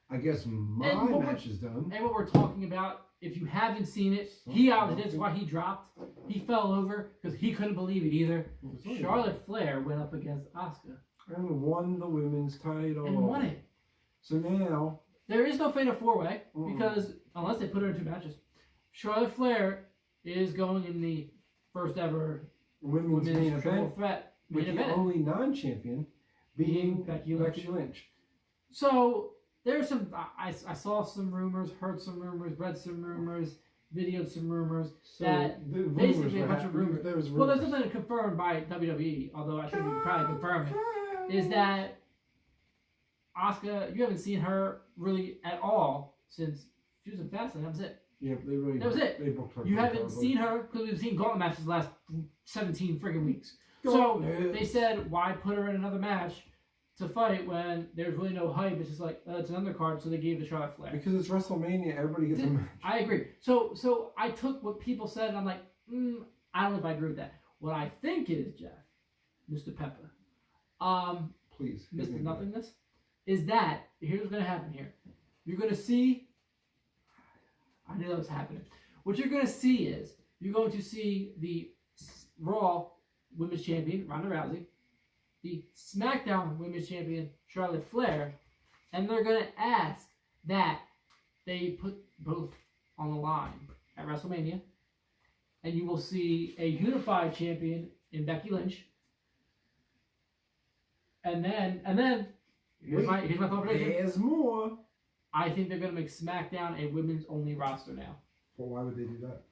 I guess my match is done. And what we're talking about, if you haven't seen it, he obviously, that's why he dropped. He fell over because he couldn't believe it either. Charlotte Flair went up against Asuka. And won the women's title. And won it. So now... There is no Fatal 4-Way because, unless they put her in 2 matches, Charlotte Flair is going in the first ever women's main triple event. threat. With the only non-champion being Becky Lynch. So... There's some, I saw some rumors, heard some rumors, read some rumors, videoed some rumors, so that basically a bunch of rumors. Well, there's nothing confirmed by WWE, although I think we could probably confirm it, is that Asuka, you haven't seen her really at all since she was in Fastlane, that was it. Yeah, they really that was it. They booked her. You haven't seen her because we've seen gauntlet matches the last 17 friggin' weeks. So they said, why put her in another match to fight when there's really no hype? It's just like, it's an undercard, so they gave the Charlotte Flair. Because it's WrestleMania, everybody gets a match. I agree. So I took what people said, and I'm like, I don't know if I agree with that. What I think is, Jeff, Mr. Peppa, please, Mr. Nothingness, is that, here's what's going to happen here. You're going to see, I knew that was happening. What you're going to see is, you're going to see the Raw Women's Champion, Ronda Rousey, the SmackDown Women's Champion, Charlotte Flair, and they're going to ask that they put both on the line at WrestleMania, and you will see a unified champion in Becky Lynch, and then here's my thought prediction. There's more. I think they're going to make SmackDown a women's only roster now. Well, why would they do that?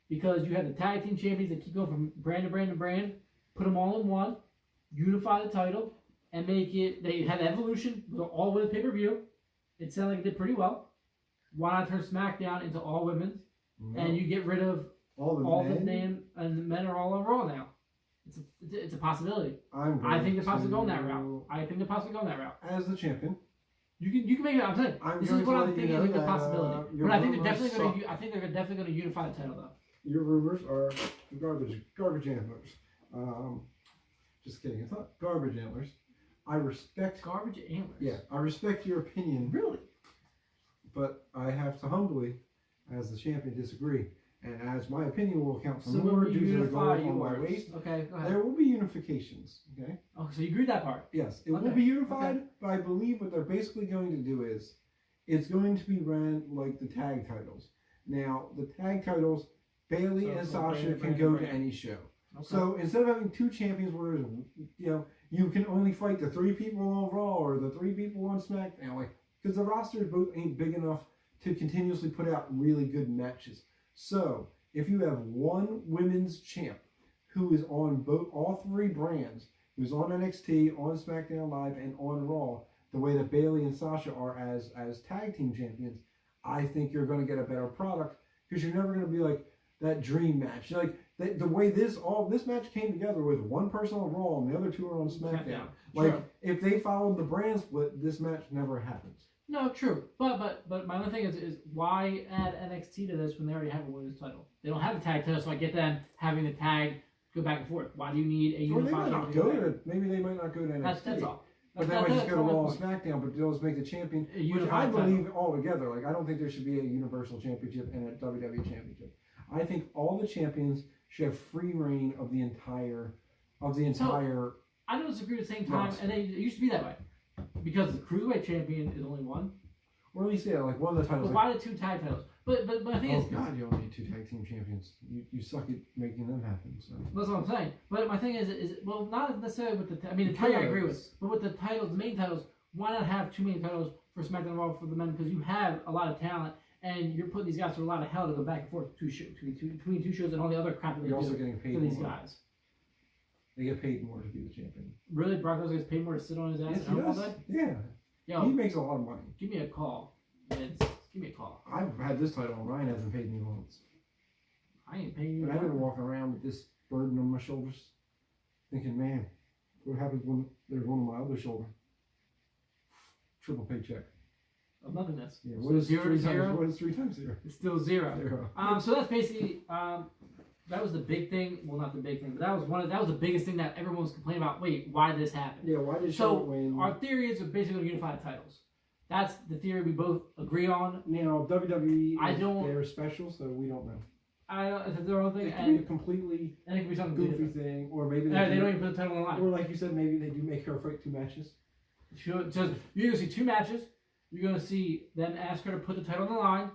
Because you have the tag team champions that keep going from brand to brand to brand, put them all in one, unify the title, and make it, they had Evolution, all with pay-per-view. It sounded like it did pretty well. Why not turn SmackDown into all women's? No. And you get rid of all the men, and the men are all on Raw now. It's a possibility. I think they're possibly going that route. As the champion. You can make it. I'm saying this is what I'm thinking is a possibility. But I think they're definitely going to. I think they're definitely going to unify the title though. Your rumors are garbage antlers. Just kidding. It's not garbage antlers. I respect garbage antlers. Yeah, I respect your opinion. Really? But I have to humbly, as the champion, disagree. And as my opinion will account for more due to the gold on my waist, okay, go ahead. There will be unifications. Okay. Oh, so you agree with that part? Yes, it will be unified. Okay. But I believe what they're basically going to do is, it's going to be ran like the tag titles. Now, the tag titles, Bayley and Sasha can go to any show. Okay. So instead of having 2 champions where you can only fight the 3 people on Raw or the 3 people on SmackDown, like, because the rosters both ain't big enough to continuously put out really good matches. So if you have one women's champ who is on all 3 brands, who's on NXT, on SmackDown Live, and on Raw, the way that Bayley and Sasha are as tag team champions, I think you're going to get a better product, because you're never going to be like that dream match. Like the way this match came together with one person on Raw and the other 2 are on SmackDown. Like if they followed the brand split, this match never happens. No, true. But my other thing is why add NXT to this when they already have a women's title? They don't have a tag title, so I get them having the tag go back and forth. Why do you need a unified? Maybe they might not go to NXT. That's all. But they might just go to Raw and SmackDown, but they'll just make the champion, which I believe altogether. Like, I don't think there should be a Universal Championship and a WWE Championship. I think all the champions should have free reign of the entire. So, I don't disagree at the same time, and it used to be that way. Because the Cruiserweight Champion is only one. Or at least, yeah, like one of the titles. But why the 2 tag titles? But the thing is... Oh, God, you only need 2 tag team champions. You suck at making them happen, so... That's what I'm saying. But my thing is well, not necessarily with the... I mean, the title I agree with. But with the titles, the main titles, why not have 2 main titles for SmackDown Raw for the men? Because you have a lot of talent, and you're putting these guys through a lot of hell to go back and forth between 2 shows and all the other crap that they do also getting paid for these guys. They get paid more to be the champion. Really? Brock Lesnar gets paid more to sit on his ass and all day? Yeah. Yo, he makes a lot of money. Give me a call, Vince. Give me a call. I've had this title and Ryan hasn't paid me once. I ain't paying you. And I've been walking around with this burden on my shoulders, thinking, man, what happens when there's one on my other shoulder? Triple paycheck. Of nothingness. Yeah. What is 0 to 0? What is 3 times 0? It's still 0. So that's basically that was the big thing. Well, not the big thing, but that was the biggest thing that everyone was complaining about. Wait, why did this happen? Yeah, why did Charlotte win? Our theory is they're basically going to unify the titles. That's the theory we both agree on. Now WWE they're special, so we don't know. I don't. It's their own thing. It could be a completely and it could be something goofy thing, or maybe they don't even put the title on the line. Or like you said, maybe they do make her fight 2 matches. Sure. So you're gonna see 2 matches. You're gonna see them ask her to put the title on the line,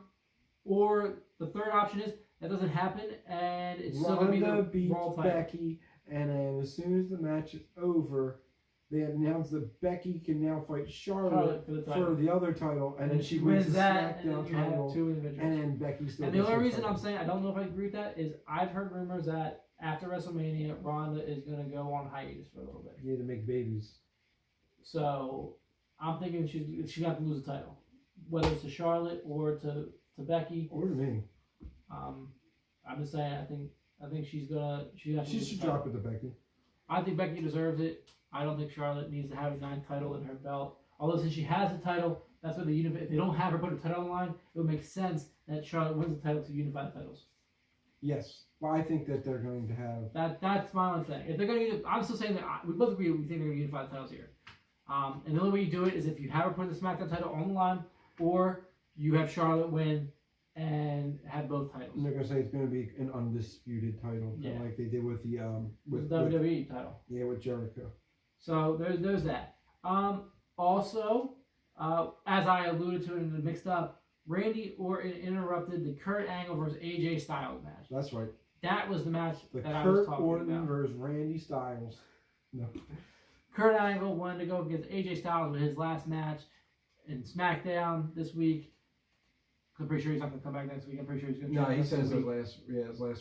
or the third option is that doesn't happen and it's still gonna be the beats Raw title. Becky, and then as soon as the match is over, they announce that Becky can now fight Charlotte for the other title, and then she wins the Smackdown title, and then Becky still. And the only reason I'm saying I don't know if I agree with that is I've heard rumors that after WrestleMania, Ronda is gonna go on hiatus for a little bit. Yeah, to make babies. So I'm thinking she's got to lose the title, whether it's to Charlotte or to Becky or to me. I'm just saying I think she should drop it to Becky. I think Becky deserves it. I don't think Charlotte needs to have a 9th title in her belt. Although since she has the title, that's what if they don't have her put a title on the line, it would make sense that Charlotte wins the title to unify the titles. Yes, well, I think that they're going to have That's my own thing. If they're going to, I'm still saying that we both agree we think they're going to unify the titles here. And the only way you do it is if you have her put the SmackDown title on the line, or you have Charlotte win and have both titles. And they're gonna say it's gonna be an undisputed title, kind of like they did with the WWE title. Yeah, with Jericho. So there's that. Also, as I alluded to in the mixed up, Randy Orton interrupted the Kurt Angle versus AJ Styles match. That's right. That was the match that I was Kurt talking Orton about. versus Randy Styles. No. Kurt Angle wanted to go against AJ Styles with his last match in SmackDown this week. I'm pretty sure he's not going to come back next week. I'm pretty sure he's going to. No, he says his last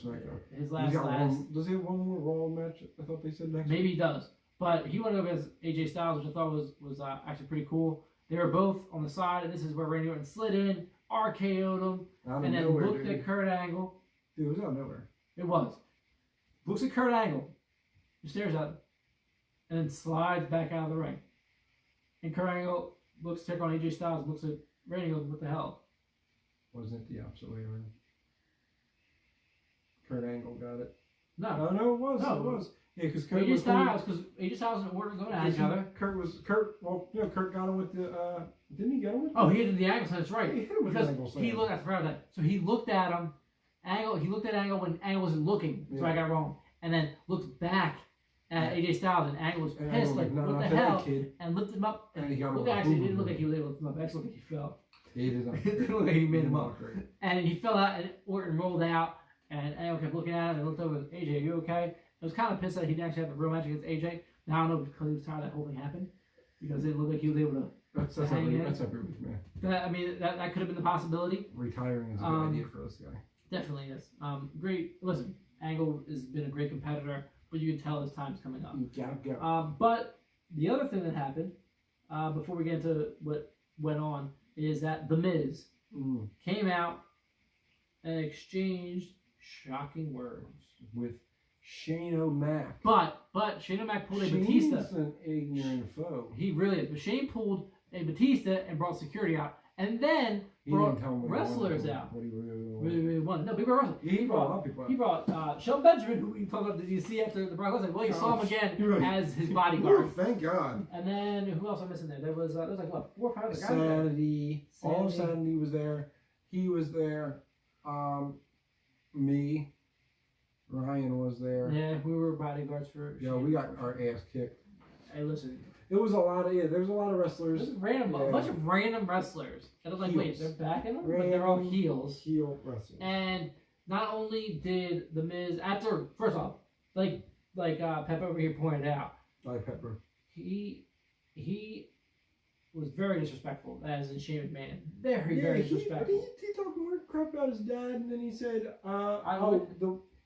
SmackDown. His last. Does he have one more Raw match? I thought they said next. Maybe week. He does, but he wanted to go against AJ Styles, which I thought was actually pretty cool. They were both on the side, and this is where Randy Orton slid in, RKO'd him, and then looked at Kurt Angle. Dude, it was out of nowhere. It was. Looks at Kurt Angle, he stares at him, and then slides back out of the ring. And Kurt Angle looks to check on AJ Styles, looks at Randy, goes, "What the hell?" Wasn't it the opposite way around? Kurt Angle got it. No, it was. No, it was. Yeah, because AJ Styles and Orton going at each other. Kurt got him with the. Didn't he get him with? Oh, he hit the angle. That's right. He hit him with the angle. He looked. I forgot that. So he looked at him. He looked at Angle when Angle wasn't looking. So I got it wrong. And then looked back at AJ Styles, and Angle was pissed, like, what the hell? And lifted him up. And he got actually didn't look like he was able to lift him up. Actually, looked like he fell. He did not. It didn't look like he made him up. And he fell out, and Orton rolled out, and Angle kept looking at him and looked over at AJ, "Are you okay?" I was kind of pissed that he didn't actually have a real match against AJ. Now I don't know because he was tired that whole thing happened. Because it didn't look like he was able to. That's every week, man. That could have been the possibility. Retiring is a good idea for this guy. Definitely is. Great. Listen, Angle has been a great competitor, but you can tell his time's coming up. But the other thing that happened, before we get into what went on, is that The Miz came out and exchanged shocking words with Shane O'Mac. But Shane O'Mac pulled a Batista. Shane's an ignorant foe. He really is. But Shane pulled a Batista and brought security out, and then brought wrestlers out. What he really wanted. No, people were wrestling. He brought people out. He brought Shelton Benjamin, who we talked about. Did you see after the Brock Lesnar? Well, you saw him again as his bodyguard. Oh, thank God. And then who else am I missing there? There was like what, 4 or 5 other guys. Sanity. All of Sanity was there. He was there. Me. Ryan was there. Yeah, we were bodyguards for. Yo, we got our ass kicked. Hey, listen. It was a lot of there's a lot of wrestlers. A bunch of random wrestlers. And I was like, wait, they're backing them, but they're all heels. Heel wrestlers. And not only did The Miz first off, like Peppa over here pointed out. Like Pepper. He was very disrespectful as in Shane McMahon. Very disrespectful. He talked more crap about his dad, and then he said,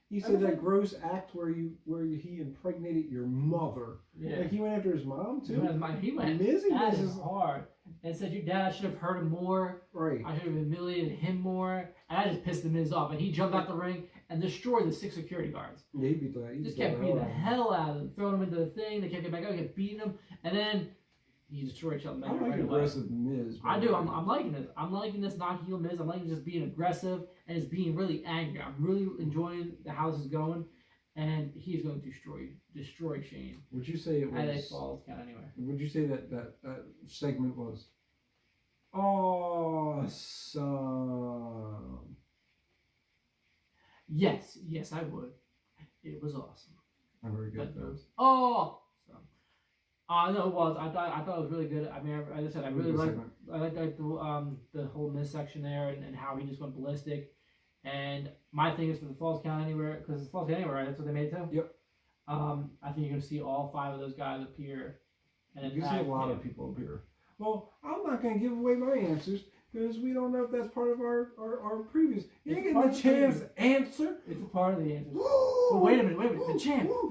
he said that gross act where he impregnated your mother. Yeah. Like he went after his mom too. He went as hard and said your dad should have hurt him more. Right. I should have humiliated him more. And I just pissed the Miz off. And he jumped out the ring and destroyed the 6 security guards. Yeah, he just kept beating the hell out of them, throwing them into the thing. They kept getting back up, kept beating them, and then he destroyed Shelton Benjamin right away. Aggressive Miz. I do. I'm liking this. I'm liking this not heel Miz. I'm liking just being aggressive and just being really angry. I'm really enjoying how this is going, and he's going to destroy Shane. Would you say it was? At a Falls count anyway. Would you say that segment was awesome. Yes, I would. It was awesome. I'm very good. It was awesome. No, it was. I thought it was really good. I mean, as I said, I really liked the whole midsection there and how he just went ballistic. And my thing is for the Falls Count Anywhere, because it's Falls Count Anywhere, right? That's what they made it to? Yep. I think you're going to see all 5 of those guys appear. And you see a lot of people appear. Well, I'm not going to give away my answers because we don't know if that's part of our previous. You ain't getting the chance to answer. It's a part of the answers. But wait a minute. The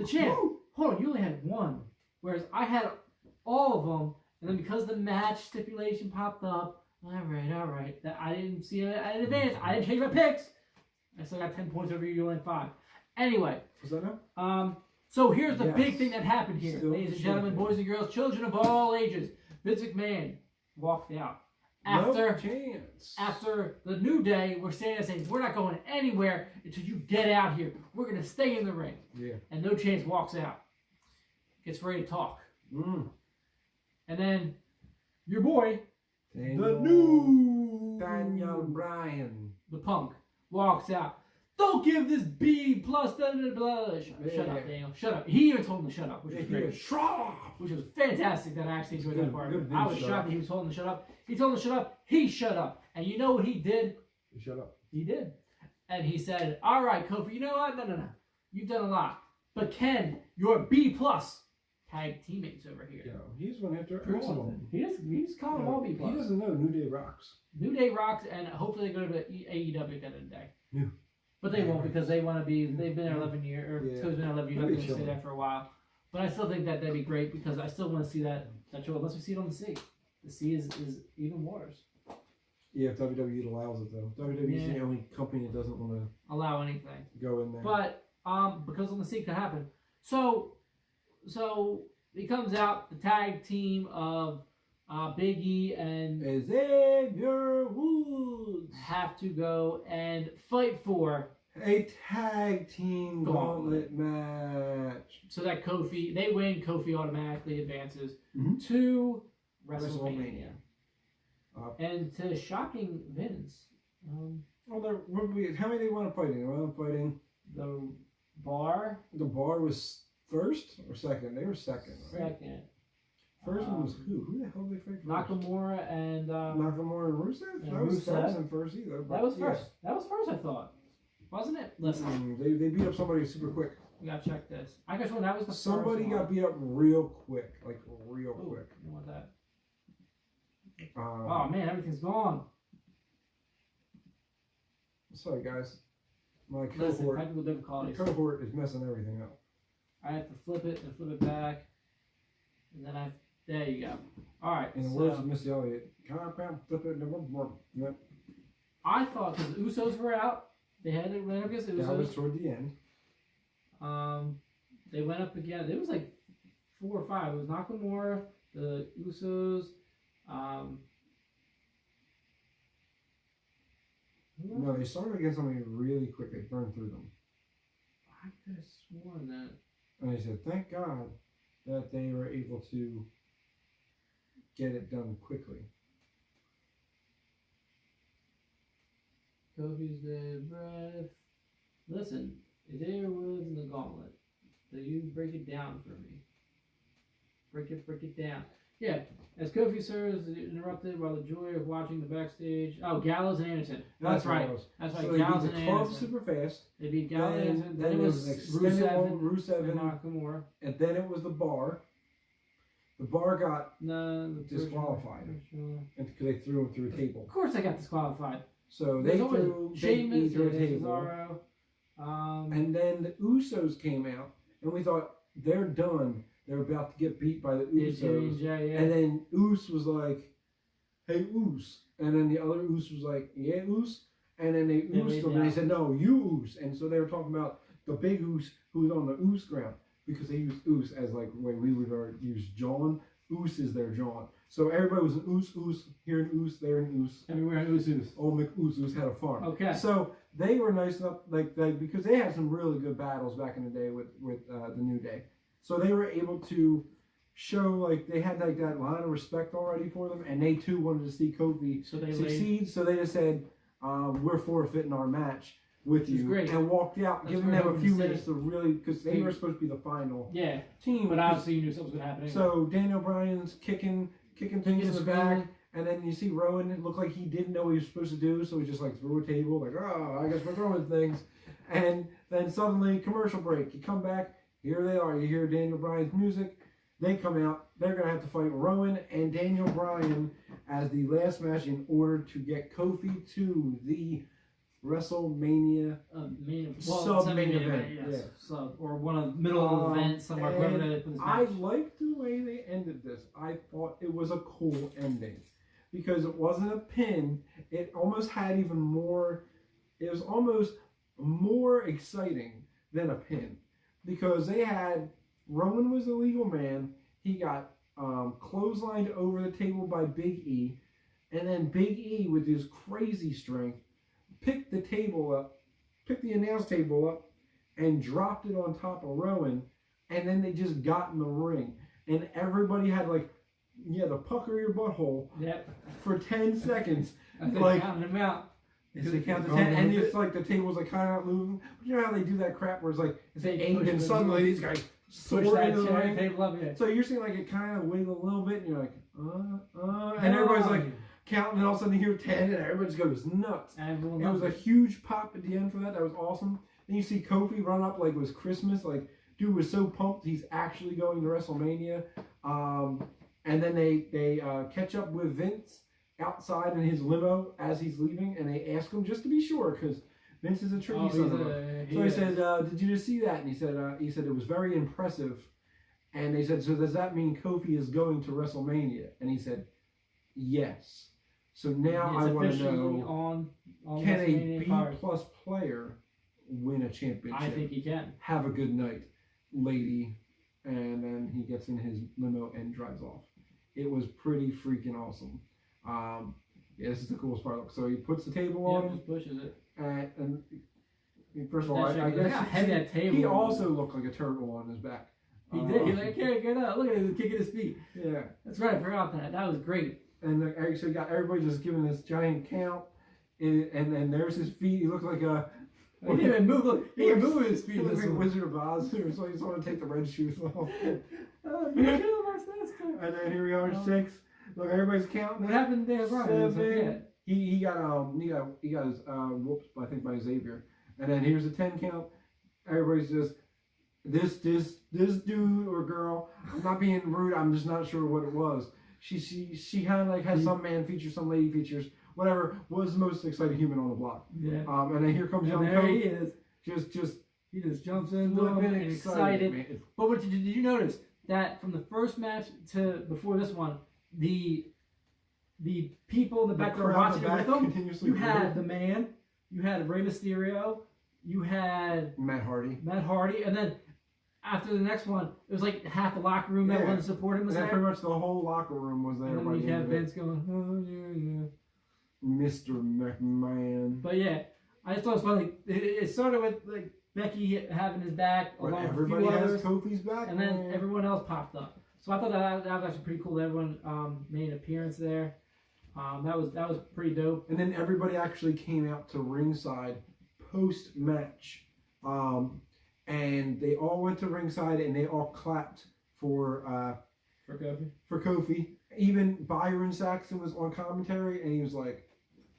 champ. Hold on, you only had 1. Whereas I had all of them. And then because the match stipulation popped up, all right. That I didn't see it in advance. I didn't change my picks. I still got 10 points over you. You only had 5. Anyway. Was that now? So here's the big thing that happened here. Still Ladies and gentlemen, boys and girls, children of all ages. Vince McMahon walked out. After the New Day, we're standing there saying, we're not going anywhere until you get out here. We're going to stay in the ring. Yeah. And No Chance walks out. Gets ready to talk. And then your boy, Daniel Bryan, the Punk, walks out. Don't give this B plus blah, blah, blah. Shut up, Daniel. Shut up. He even told him to shut up, which was great. Which was fantastic that I actually enjoyed that part. I was shocked that he was told him to shut up. He told him to shut up. He shut up. And you know what he did? He shut up. He did. And he said, all right, Kofi, you know what? No. You've done a lot. But Ken, you're B plus tag teammates over here. Yeah, he's one after Prove something. He's calling them all B plus. He doesn't know New Day rocks. New Day rocks, and hopefully they go to AEW at the end of the day. Yeah. But they won't because they want to be. They've been there 11 years, or Co's been there 11 years. They're going to stay there for a while. But I still think that that'd be great because I still want to see that show unless we see it on the sea. The sea is even waters. Yeah, if WWE allows it though. WWE is the only company that doesn't want to allow anything go in there. But because on the sea could happen. So it comes out the tag team of Big E and Xavier Woods have to go and fight for a tag team gauntlet match. So that they win. Kofi automatically advances to WrestleMania. And to shocking Vince. How many they want to fight in? They want to fighting the Bar. The Bar was first or second? They were second. Right? Second. First one was who? Who the hell did they fight first? Nakamura and Rusev? That wasn't first either. That was first. That was first, I thought. Wasn't it? Listen. They beat up somebody super quick. We gotta check this. I guess that was the somebody first got beat up real quick. Like real quick. You want that? Oh man, everything's gone. Sorry guys. My technical difficulties. cohort is messing everything up. I have to flip it and flip it back. And then there you go. Alright. In the words of Missy Elliott, flip it and more. I thought because the Usos were out, they had to win against the Usos. That was toward the end. They went up again. It was like 4 or 5. It was Nakamura, the Usos. No, they started against somebody really quick. They burned through them. I could have sworn that. And they said, thank God that they were able to get it done quickly. Kofi's dead breath. Listen, Xavier Woods in the gauntlet. So you break it down for me. Break it down. Yeah, as Kofi serves interrupted while the joy of watching the backstage. Oh, Gallows and Anderson. That's right. That's right. So Gallows and Anderson. Super fast. They beat Gallows and Anderson. Then it was Rusev and Nakamura. And then it was the Bar. The Bar got disqualified because they threw him through a table. Of course, they got disqualified. So they threw Sheamus through a table. Cesaro, and then the Usos came out, and we thought they're done. They're about to get beat by the Usos. And then Us was like, hey, Us. And then the other Us was like, yeah, Us. And then they Used them, and they said, no, you Us. And so they were talking about the big Us who was on the Us ground. Because they used Us as like the way we would use John. Us is their John. So everybody was an Us, here an Us, there an Us. Everywhere an Us. Old McUs had a farm. Okay. So they were nice enough, like because they had some really good battles back in the day with the New Day. So they were able to show like they had like that line of respect already for them, and they too wanted to see Kofi succeed. So they just said, "We're forfeiting our match with you," and walked out, giving them a few minutes to really, because they were supposed to be the final team. But obviously you knew something was gonna happen. Anyway. So Daniel Bryan's kicking things in the back. And then you see Rowan, it looked like he didn't know what he was supposed to do, so he just like threw a table, like, oh, I guess we're throwing things. And then suddenly, commercial break. You come back, here they are. You hear Daniel Bryan's music. They come out. They're going to have to fight Rowan and Daniel Bryan as the last match in order to get Kofi to the WrestleMania sub-main event. Yes. Sub, or one of the middle of the event somewhere. Wherever they put this match. I liked the way they ended this. I thought it was a cool ending. Because it wasn't a pin, it almost had even more, it was almost more exciting than a pin. Because they had, Roman was the legal man, he got clotheslined over the table by Big E, and then Big E, with his crazy strength, picked the table up, picked the announce table up, and dropped it on top of Rowan, and then they just got in the ring. And everybody had like, you had to pucker your butthole for 10 seconds. Like counting them out. They count to 10, and it's like the table's like kind of not moving. But you know how they do that crap where it's like it's 8, and suddenly these guys push that chair table up. So you're seeing like it kind of wiggle a little bit, and you're like, and everybody's like counting, and all of a sudden you hear 10, and everybody goes nuts. It was a huge pop at the end for that. That was awesome. Then you see Kofi run up like it was Christmas. Like, dude was so pumped he's actually going to WrestleMania. And then they catch up with Vince outside in his limo as he's leaving, and they ask him just to be sure, because Vince is a tricky son of a. So he said, "Did you just see that?" And he said it was very impressive. And they said, "So does that mean Kofi is going to WrestleMania?" And he said, "Yes." So now I want to know: can a B+ player win a championship? I think he can. Have a good night, lady. And then he gets in his limo and drives off. It was pretty freaking awesome. This is the coolest part. So he puts the table on. Just pushes it. And first of all, I guess heavy that table. He also looked like a turtle on his back. He did. He's like, I can't get up. Look at him, he's kicking his feet. Yeah. That's right. I forgot that. That was great. And so you got everybody just giving this giant count. And there's his feet. He looked like a... He didn't even move. Look, he didn't move his feet. He looked like Wizard of Oz. So he just wanted to take the red shoes off. And then here we are, 6. Look, everybody's counting. What happened there, Brian? 7. He got his whooped, I think, by Xavier. And then here's a 10 count. Everybody's just this dude or girl. I'm not being rude. I'm just not sure what it was. She kind of like has some man features, some lady features. Whatever, was the most exciting human on the block. Yeah. And then here comes young there Kofi. He is. He just jumps in, excited. But did you notice that from the first match to before this one, the people in the back that were watching it with them, you had the man, you had Rey Mysterio, you had Matt Hardy, and then after the next one, it was like half the locker room that wasn't supporting him was there. Pretty much the whole locker room was there. And then you had Vince going, oh yeah. Mr. McMahon. But yeah, I just thought it was funny. It started with like Becky having his back, along with a few others, Kofi's back, and then everyone else popped up. So I thought that was actually pretty cool. That everyone made an appearance there. That was pretty dope. And then everybody actually came out to ringside post match, and they all went to ringside and they all clapped for Kofi. For Kofi. Even Byron Saxton was on commentary, and he was like,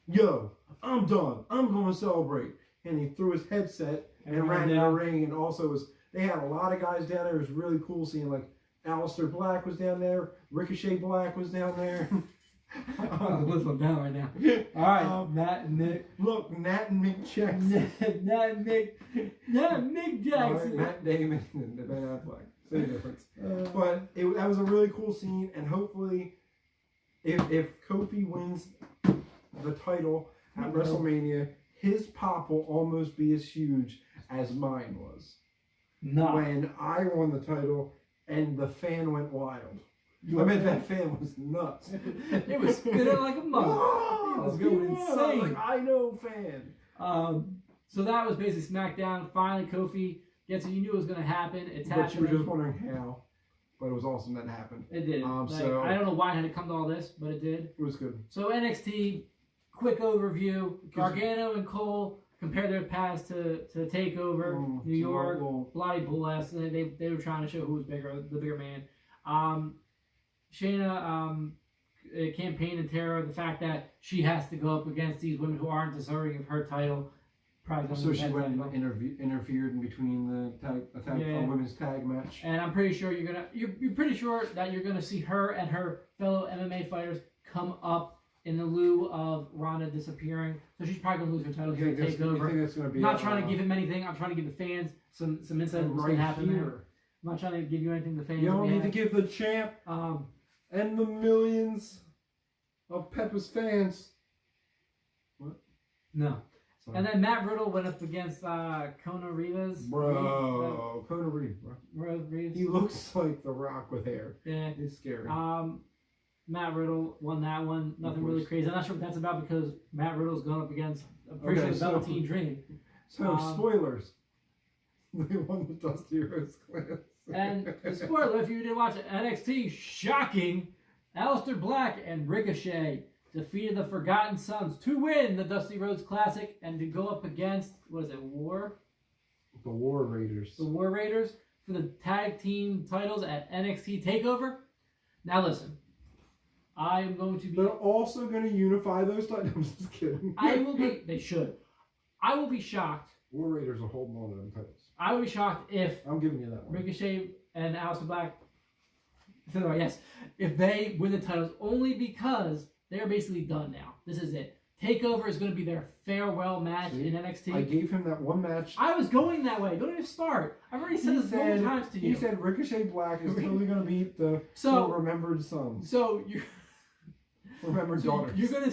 "Yo, I'm done. I'm going to celebrate." And he threw his headset and ran in the ring. And also, they had a lot of guys down there. It was really cool seeing, like, Aleister Black was down there. Ricochet Black was down there. I'm listening down right now. All right, Nat and Nick. Look, Nat and Mick Jackson. Nat and Mick Jackson. Right, Matt Damon and Ben Affleck. Same difference. But that was a really cool scene, and hopefully, if Kofi wins the title at WrestleMania, his pop will almost be as huge as mine was. When I won the title and the fan went wild. That fan was nuts. It was spinning like a mug. It was going insane. Like, I know fan. So that was basically SmackDown. Finally, Kofi gets it. You knew it was going to happen. It's happening. But you were just wondering how. but it was awesome that it happened. It did. So I don't know why it had to come to all this, but it did. It was good. So NXT, quick overview. Gargano and Cole compare their paths to TakeOver, New York, bloody bless. They were trying to show who was bigger, the bigger man. Shayna campaigned in terror of the fact that she has to go up against these women who aren't deserving of her title. So she went and interfered in between the women's tag match. And I'm pretty sure you're pretty sure that you're gonna see her and her fellow MMA fighters come up in the lieu of Ronda disappearing. So she's probably gonna lose her title here to TakeOver. I'm not trying to give him anything. I'm trying to give the fans some insight of what's gonna happen there. I'm not trying to give you anything the fans. You don't need to give the champ and the millions of Peppa's fans. What? No. Sorry. And then Matt Riddle went up against Kona Rivas. Bro, Kona Reeves, bro. He looks like The Rock with hair. Yeah. He's scary. Matt Riddle won that one. Nothing really crazy. I'm not sure what that's about because Matt Riddle's going up against a pretty sure Velveteen Dream. So, spoilers. They won the Dusty Rhodes Classic. And the spoiler, if you didn't watch it, NXT, shocking, Aleister Black and Ricochet defeated the Forgotten Sons to win the Dusty Rhodes Classic and to go up against, what is it, War? The War Raiders. The War Raiders for the tag team titles at NXT TakeOver. Now listen, I am going to be... They're also going to unify those titles. I'm just kidding. I will be... They should. I will be shocked. War Raiders are holding on to them titles. I would be shocked if... I'm giving you that one. Ricochet and Aleister Black... Yes. If they win the titles only because they're basically done now. This is it. TakeOver is going to be their farewell match in NXT. I gave him that one match. I was going that way. Don't even start. I've already said this many times to you. He said Ricochet Black is totally going to beat the remembered sons. So you remembered daughters. You're going to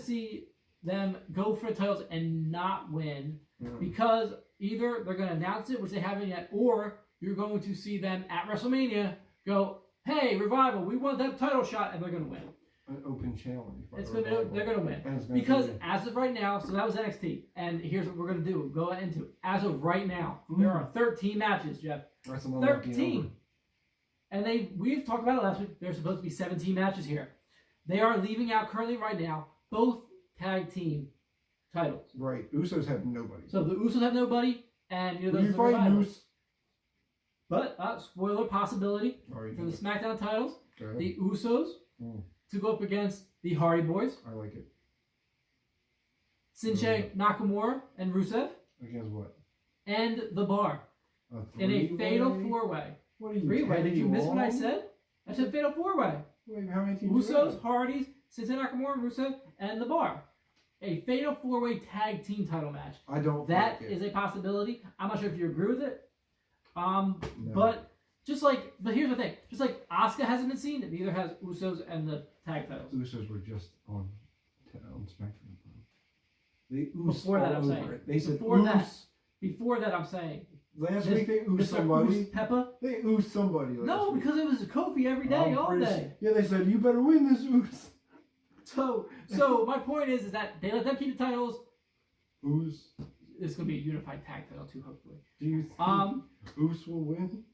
see them go for the titles and not win because either they're going to announce it, which they haven't yet, or you're going to see them at WrestleMania go, "Hey, Revival, we want that title shot," and they're going to win. An open challenge. They're going to win. Because as of right now, so that was NXT. And here's what we're going to do. Go into it. As of right now, there are 13 matches, Jeff. That's 13. And we've talked about it last week. There's supposed to be 17 matches here. They are leaving out currently right now both tag team titles. Right. Usos have nobody. So the Usos have nobody. And those are the rivals. But, spoiler possibility for the Smackdown titles. The Usos to go up against the Hardy Boys. I like it. Shinsuke Nakamura and Rusev. Against what? And The Bar. In a fatal four-way. What are you Three-way. Did you miss what I said? I said fatal four-way. Wait, how many teams? Usos, Hardys, Shinsuke Nakamura, Rusev, and The Bar. A fatal four-way tag team title match. I don't. That is a possibility. I'm not sure if you agree with it. But here's the thing. Just like Asuka hasn't been seen, neither has Usos and the tag titles. Usos were just on SmackDown. Before that, I'm saying. They said Before that, I'm saying. Last week they oosed somebody. Peppa? They oosed somebody last week. Because it was Kofi every day, all day. Yeah, they said, you better win this oos. So my point is that they let them keep the titles. Oos. It's going to be a unified tag title too, hopefully. Do you think Oos will win?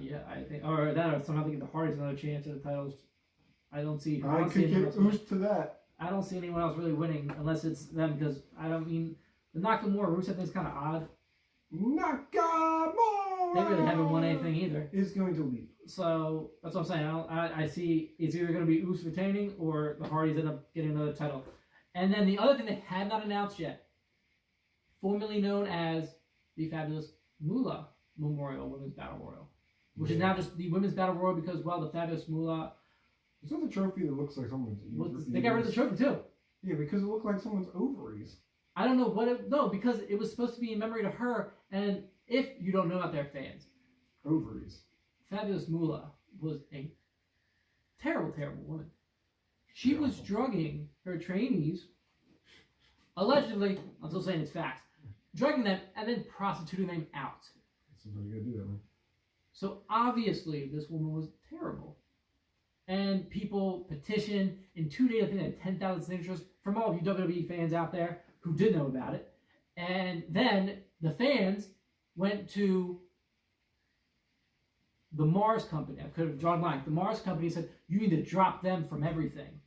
Yeah, I think. Or somehow they give the Hardys another chance at the titles. I don't see. I could get Oos to that. I don't see anyone else really winning unless it's them because I don't mean the Nakamura Rusev thing's kind of odd. Nakamura. They really haven't won anything either. Is going to leave. So that's what I'm saying. I see it's either going to be Oos retaining or the Hardys end up getting another title. And then the other thing they had not announced yet, formerly known as the Fabulous Moolah Memorial Women's Battle Royal, which is now just the Women's Battle Royal because, the Fabulous Moolah... Is that the trophy that looks like someone's... They got rid of the trophy, too. Yeah, because it looked like someone's ovaries. I don't know what it... No, because it was supposed to be in memory to her, and if you don't know out there, fans... Ovaries. Fabulous Moolah was a terrible, terrible woman. She was drugging her trainees, allegedly, I'm still saying it's facts, drugging them and then prostituting them out. Somebody gotta do that, man. So obviously this woman was terrible. And people petitioned in 2 days, I think they had 10,000 signatures from all of you WWE fans out there who did know about it. And then the fans went to the Mars Company, I could have drawn a blank. The Mars Company said, you need to drop them from everything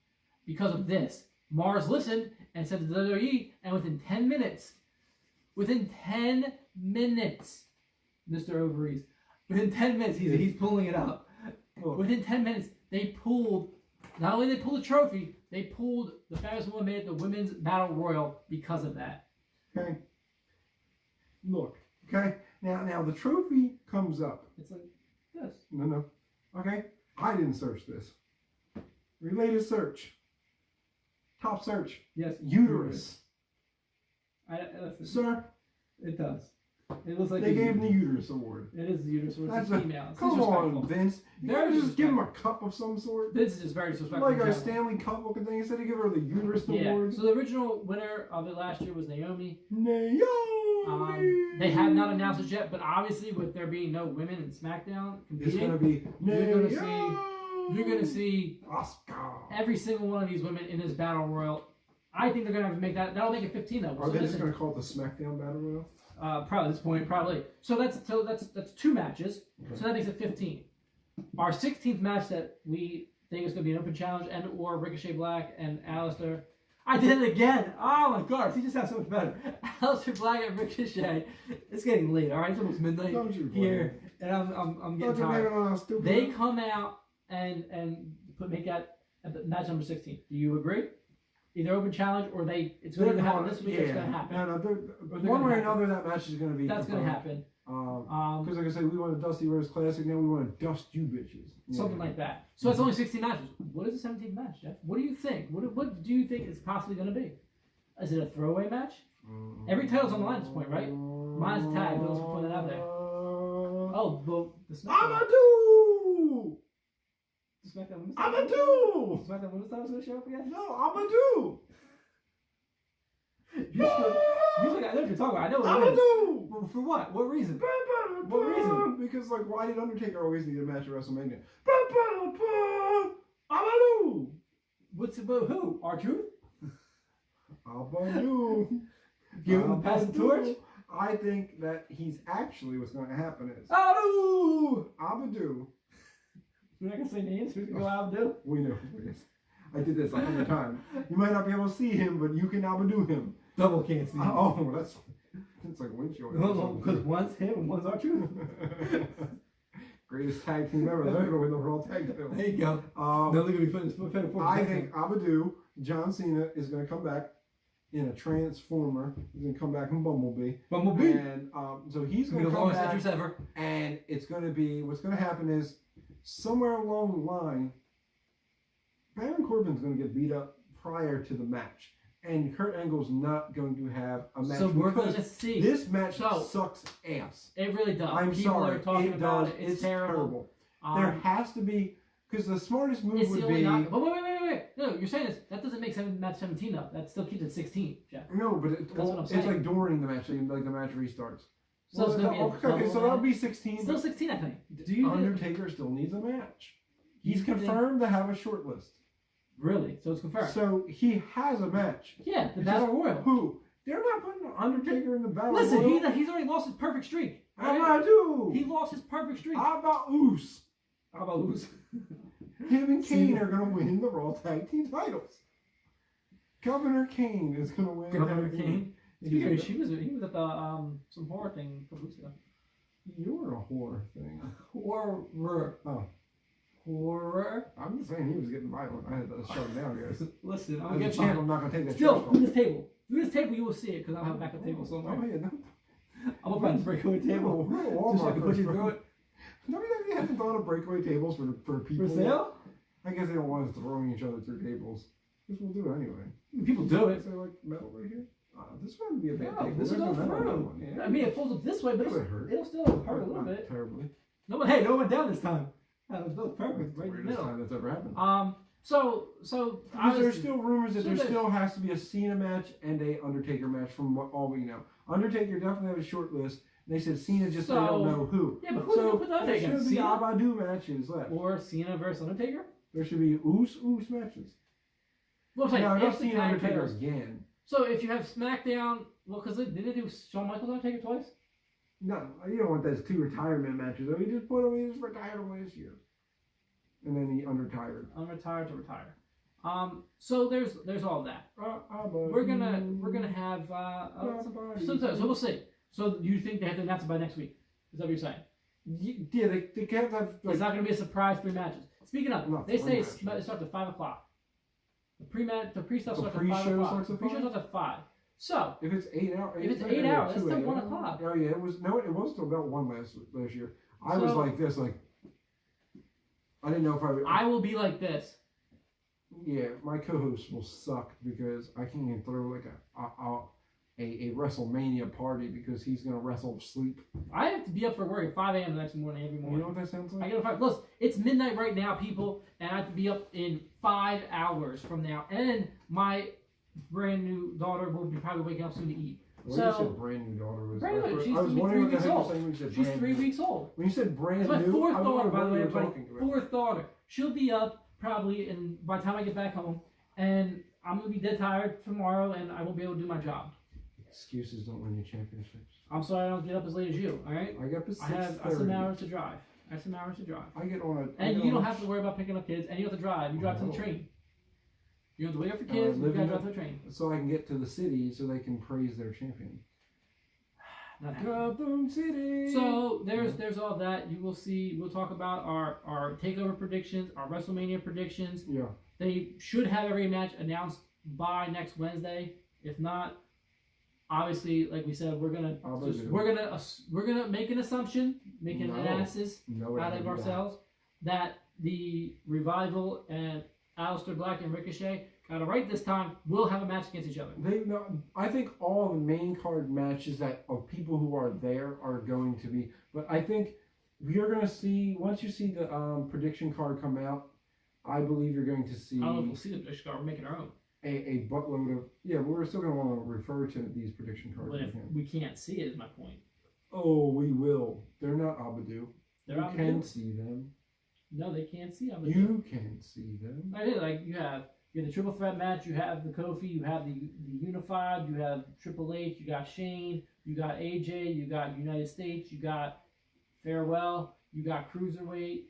because of this. Mars listened and said to the WWE, and within 10 minutes, Mr. Ovaries, within 10 minutes, he's pulling it up. Within 10 minutes, they pulled, not only they pulled a trophy, they pulled the Famous Woman made it the Women's Battle Royal because of that. Okay. Look. Okay. Now the trophy comes up. It's like this. No. Okay. I didn't search this. Related search. Top search. Yes. Uterus. Sir, it does. It looks like they gave him the uterus award. It is the uterus award. That's it's female. Come on, Vince. You Very just give him a cup of some sort. Vince is just very disrespectful. Like a Stanley Cup looking thing. Instead of give her the uterus award. So the original winner of it last year was Naomi. Naomi. They have not announced it yet, but obviously with there being no women in SmackDown competing, it's going to be you're gonna see Oscar. Every single one of these women in this battle royal. I think they're gonna have to make that. That'll make it 15 though. Are they just gonna call it the Smackdown Battle Royal? Probably at this point, probably. So that's 2 matches. Okay. So that makes it 15. Our 16th match that we think is gonna be an open challenge and or Ricochet Black and Aleister. I did it again. Oh my God, he just sounds so much better. Aleister Black and Ricochet. It's getting late. All right, it's almost midnight here, and I'm getting tired. They come out and make that match number 16. Do you agree? Either open challenge or it's going to happen this week. It's going to happen. No, one way or another, that match is going to be. That's going to happen. Because like I said, we want a Dusty Rhodes Classic. Now we want to dust you bitches. Something like that. So that's only 16 matches. What is the 17th match, Jeff? What do you think? What do you think it's possibly going to be? Is it a throwaway match? Every title's on the line at this point, right? Mine's tag. Let's put it out there. Oh, the Amadou! SmackDown Women's Amadou! SmackDown Women's title is going to show up again? No, Amadou! You I know what you're talking about. I know what Amadou! Well, for what? What reason? What reason? Because, like, why did Undertaker always need a match at WrestleMania? Amadou! What's about who? R-Truth? Amadou! Give him the pass the torch? I think that he's actually what's going to happen is Amadou! You're not going to say names? Who's going to go Amadou? We know who it is. I did this 100 times. You might not be able to see him, but you can Amadou him. Double can't see him. Oh, that's like windshield. Because one's him and one's R-Truth. Greatest tag team ever. They're going to win the World Tag Title. There you go. They're going to be putting I think Amadou, John Cena, is going to come back in a Transformer. He's going to come back in Bumblebee. And so he's going to come back. Ever. And it's going to be, what's going to happen is, somewhere along the line, Baron Corbin's going to get beat up prior to the match. And Kurt Angle's not going to have a match. So we're going to see. This match sucks ass. It really does. I'm People sorry. are talking about it. It's terrible. There has to be, because the smartest move would be. But wait. No, you're saying this. That doesn't make match 17 up. That still keeps it 16, Jeff. No, but that's what I'm saying. It's like during the match, like the match restarts. So it's going to be okay, so that'll be 16. Still 16, I think. Undertaker still needs a match. He's confirmed to have a short list. Really? So it's confirmed. So he has a match. Yeah, the Battle Royal. Who? They're not putting Undertaker in the Battle Royal. Listen, he's already lost his perfect streak. Amadou. He lost his perfect streak. How about Him and Kane are going to win the Raw Tag Team titles. Governor Kane is going to win. Governor Kane? He was at the some horror thing a couple weeks ago. You're a horror thing. Horror. Oh. Horror. I'm just saying he was getting violent. I had to shut him down, guys. Listen, I'm get champ. I'm not gonna take that. Still, through this table. Through this table, you will see it because I'll have a backup table somewhere. Oh yeah, no. I'm gonna find this breakaway table. Just so I can put you through it. WWE hasn't thought of breakaway tables for people. For sale? I guess they don't want us throwing each other through tables. Because we'll do it anyway. People do it. Is there like metal right here? This one would be a bad table. This will go through. Yeah. I mean, it folds up this way, but it'll still hurt a little bit. Terribly. No one went down this time. That was both perfect. Right in the middle. Time that's ever happened. So there's still rumors that there still has to be a Cena match and a Undertaker match from all we know. Undertaker definitely have a short list. And they said Cena just they don't know who. Yeah, but who's going to put the Undertaker? There should be Amadou matches left. Or Cena versus Undertaker? There should be Oos matches. Well, I'm saying, I've not seen Undertaker again. So if you have SmackDown, well, because did they do Shawn Michaels Undertaker twice? No, you don't want those 2 retirement matches. Though. You just put him. He just retired him this year, and then he unretired. Unretired to retire. So there's all that. We're gonna have so we'll see. So do you think they have to announce it by next week? Is that what you're saying? Yeah, they can't have. It's not gonna be a surprise 3 matches. Speaking of, they say it starts at 5 o'clock. The pre-stuff starts at 5 o'clock. The pre-show starts at 5. So if it's 8 hours, if it's 8 hours, that's still 1 o'clock. Oh yeah, it was till about 1 last year. I was like this, like I didn't know if I will be like this. Yeah, my co-host will suck because I can't even throw like a WrestleMania party because he's gonna wrestle sleep. I have to be up for work at 5 a.m. the next morning every morning. You know what that sounds like? I gotta find. Listen, it's midnight right now, people, and I have to be up in 5 hours from now. And my brand new daughter will be probably waking up soon to eat. Well, so you said brand new daughter was. Brand new. She's I was wondering 3 weeks old. She's 3 weeks old. When you said brand new, new, my 4th daughter, by the way, everybody. 4th daughter. She'll be up probably, and by the time I get back home, and I'm gonna be dead tired tomorrow, and I won't be able to do my job. Excuses don't win you championships. I'm sorry I don't get up as late as you. All right. I get up at 6:30. I have some hours to drive. I get on a. And you don't have to worry about picking up kids, and you don't have to drive. You drive to the train. You don't have to wait up for kids. You gotta drive to the train. So I can get to the city, so they can praise their champion. Gotham City. So there's all that. You will see. We'll talk about our takeover predictions, our WrestleMania predictions. Yeah. They should have every match announced by next Wednesday. If not, obviously, like we said, we're gonna make an assumption, make an analysis out of ourselves that the Revival and Aleister Black and Ricochet got it right this time. Will have a match against each other. I think all the main card matches that of people who are there are going to be. But I think you're going to see once you see the prediction card come out. I believe you're going to see. I don't know if we'll see the prediction card. We're making our own. A buttload of but we're still going to want to refer to these prediction cards. But if we can't see it, is my point. Oh, we will. They're not Abadu. They're you Abadu. Can see them. No, they can't see Abadu. You can see them. I did. Like you have the triple threat match. You have the Kofi. You have the Unified. You have Triple H. You got Shane. You got AJ. You got United States. You got Farewell. You got Cruiserweight.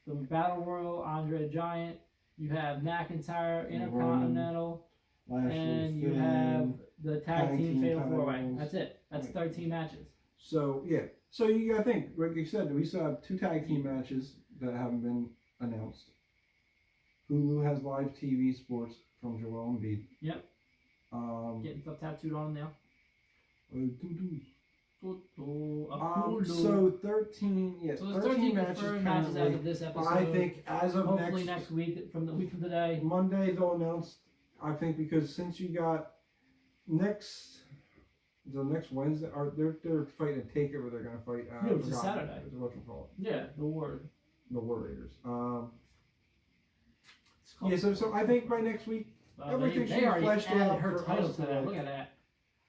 The Battle Royal, Andre the Giant. You have McIntyre, Intercontinental, and you have the tag team Fatal 4-Way. That's it. That's 13 matches. So yeah. So you gotta think, like you said, we still have 2 tag team matches that haven't been announced. Hulu has live TV sports from Joel Embiid. Yep. Getting stuff tattooed on now. So 13, So there's 13 confirmed matches as of this episode. I think as of hopefully next week, from the week from today. Monday they'll announce. I think because since you got the next Wednesday, they're fighting a takeover. They're gonna fight. It's a Saturday. What you call it? Yeah, the Warriors. The Warriors. So I think by next week everything should be fleshed out. Her title today. Look at that.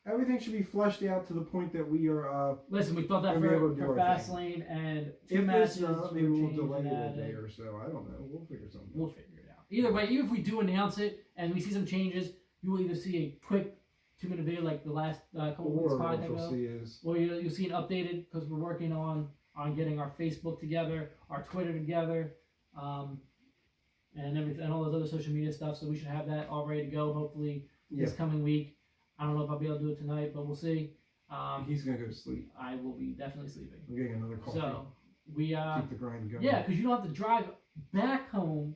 Everything should be fleshed out to the point that we are. Listen, we thought that for Fastlane and 2 matches. Maybe we'll delay it a day or so. I don't know. We'll figure something. We'll figure it out. Either way, even if we do announce it and we see some changes, you will either see a quick 2-minute video like the last couple weeks podcast, or you'll see an updated because we're working on getting our Facebook together, our Twitter together, and everything, and all those other social media stuff. So we should have that all ready to go. Hopefully this coming week. I don't know if I'll be able to do it tonight, but we'll see. He's gonna go to sleep. I will be definitely sleeping. I'm getting another coffee. So we keep the grind going. Yeah, because you don't have to drive back home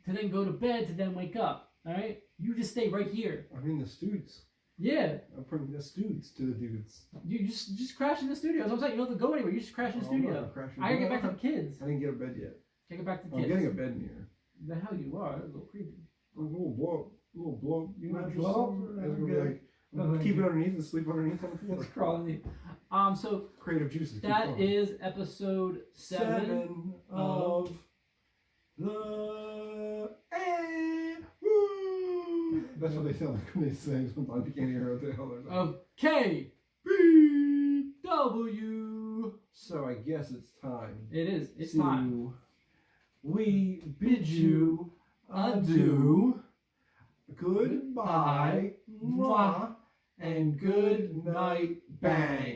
to then go to bed to then wake up. All right, you just stay right here. I mean the studs. Yeah. I'm bringing the studs to the dudes. You just crash in the studio. That's what I'm saying. You don't have to go anywhere. You just crash in the studio. I gotta get back to the kids. I didn't get a bed yet. Gotta get back to the kids. I'm getting a bed in here. The hell you are? That's a little creepy. A little blow. You know, blow. Keep it underneath and sleep underneath on the floor. It's crawling. So creative juices. That is episode 7 of the That's what they sound like when they sing. Sometimes you can't hear what the hell they're saying. Of KBW. So I guess it's time. It is. It's time. We bid you adieu. Goodbye, mwah, and good night, bang.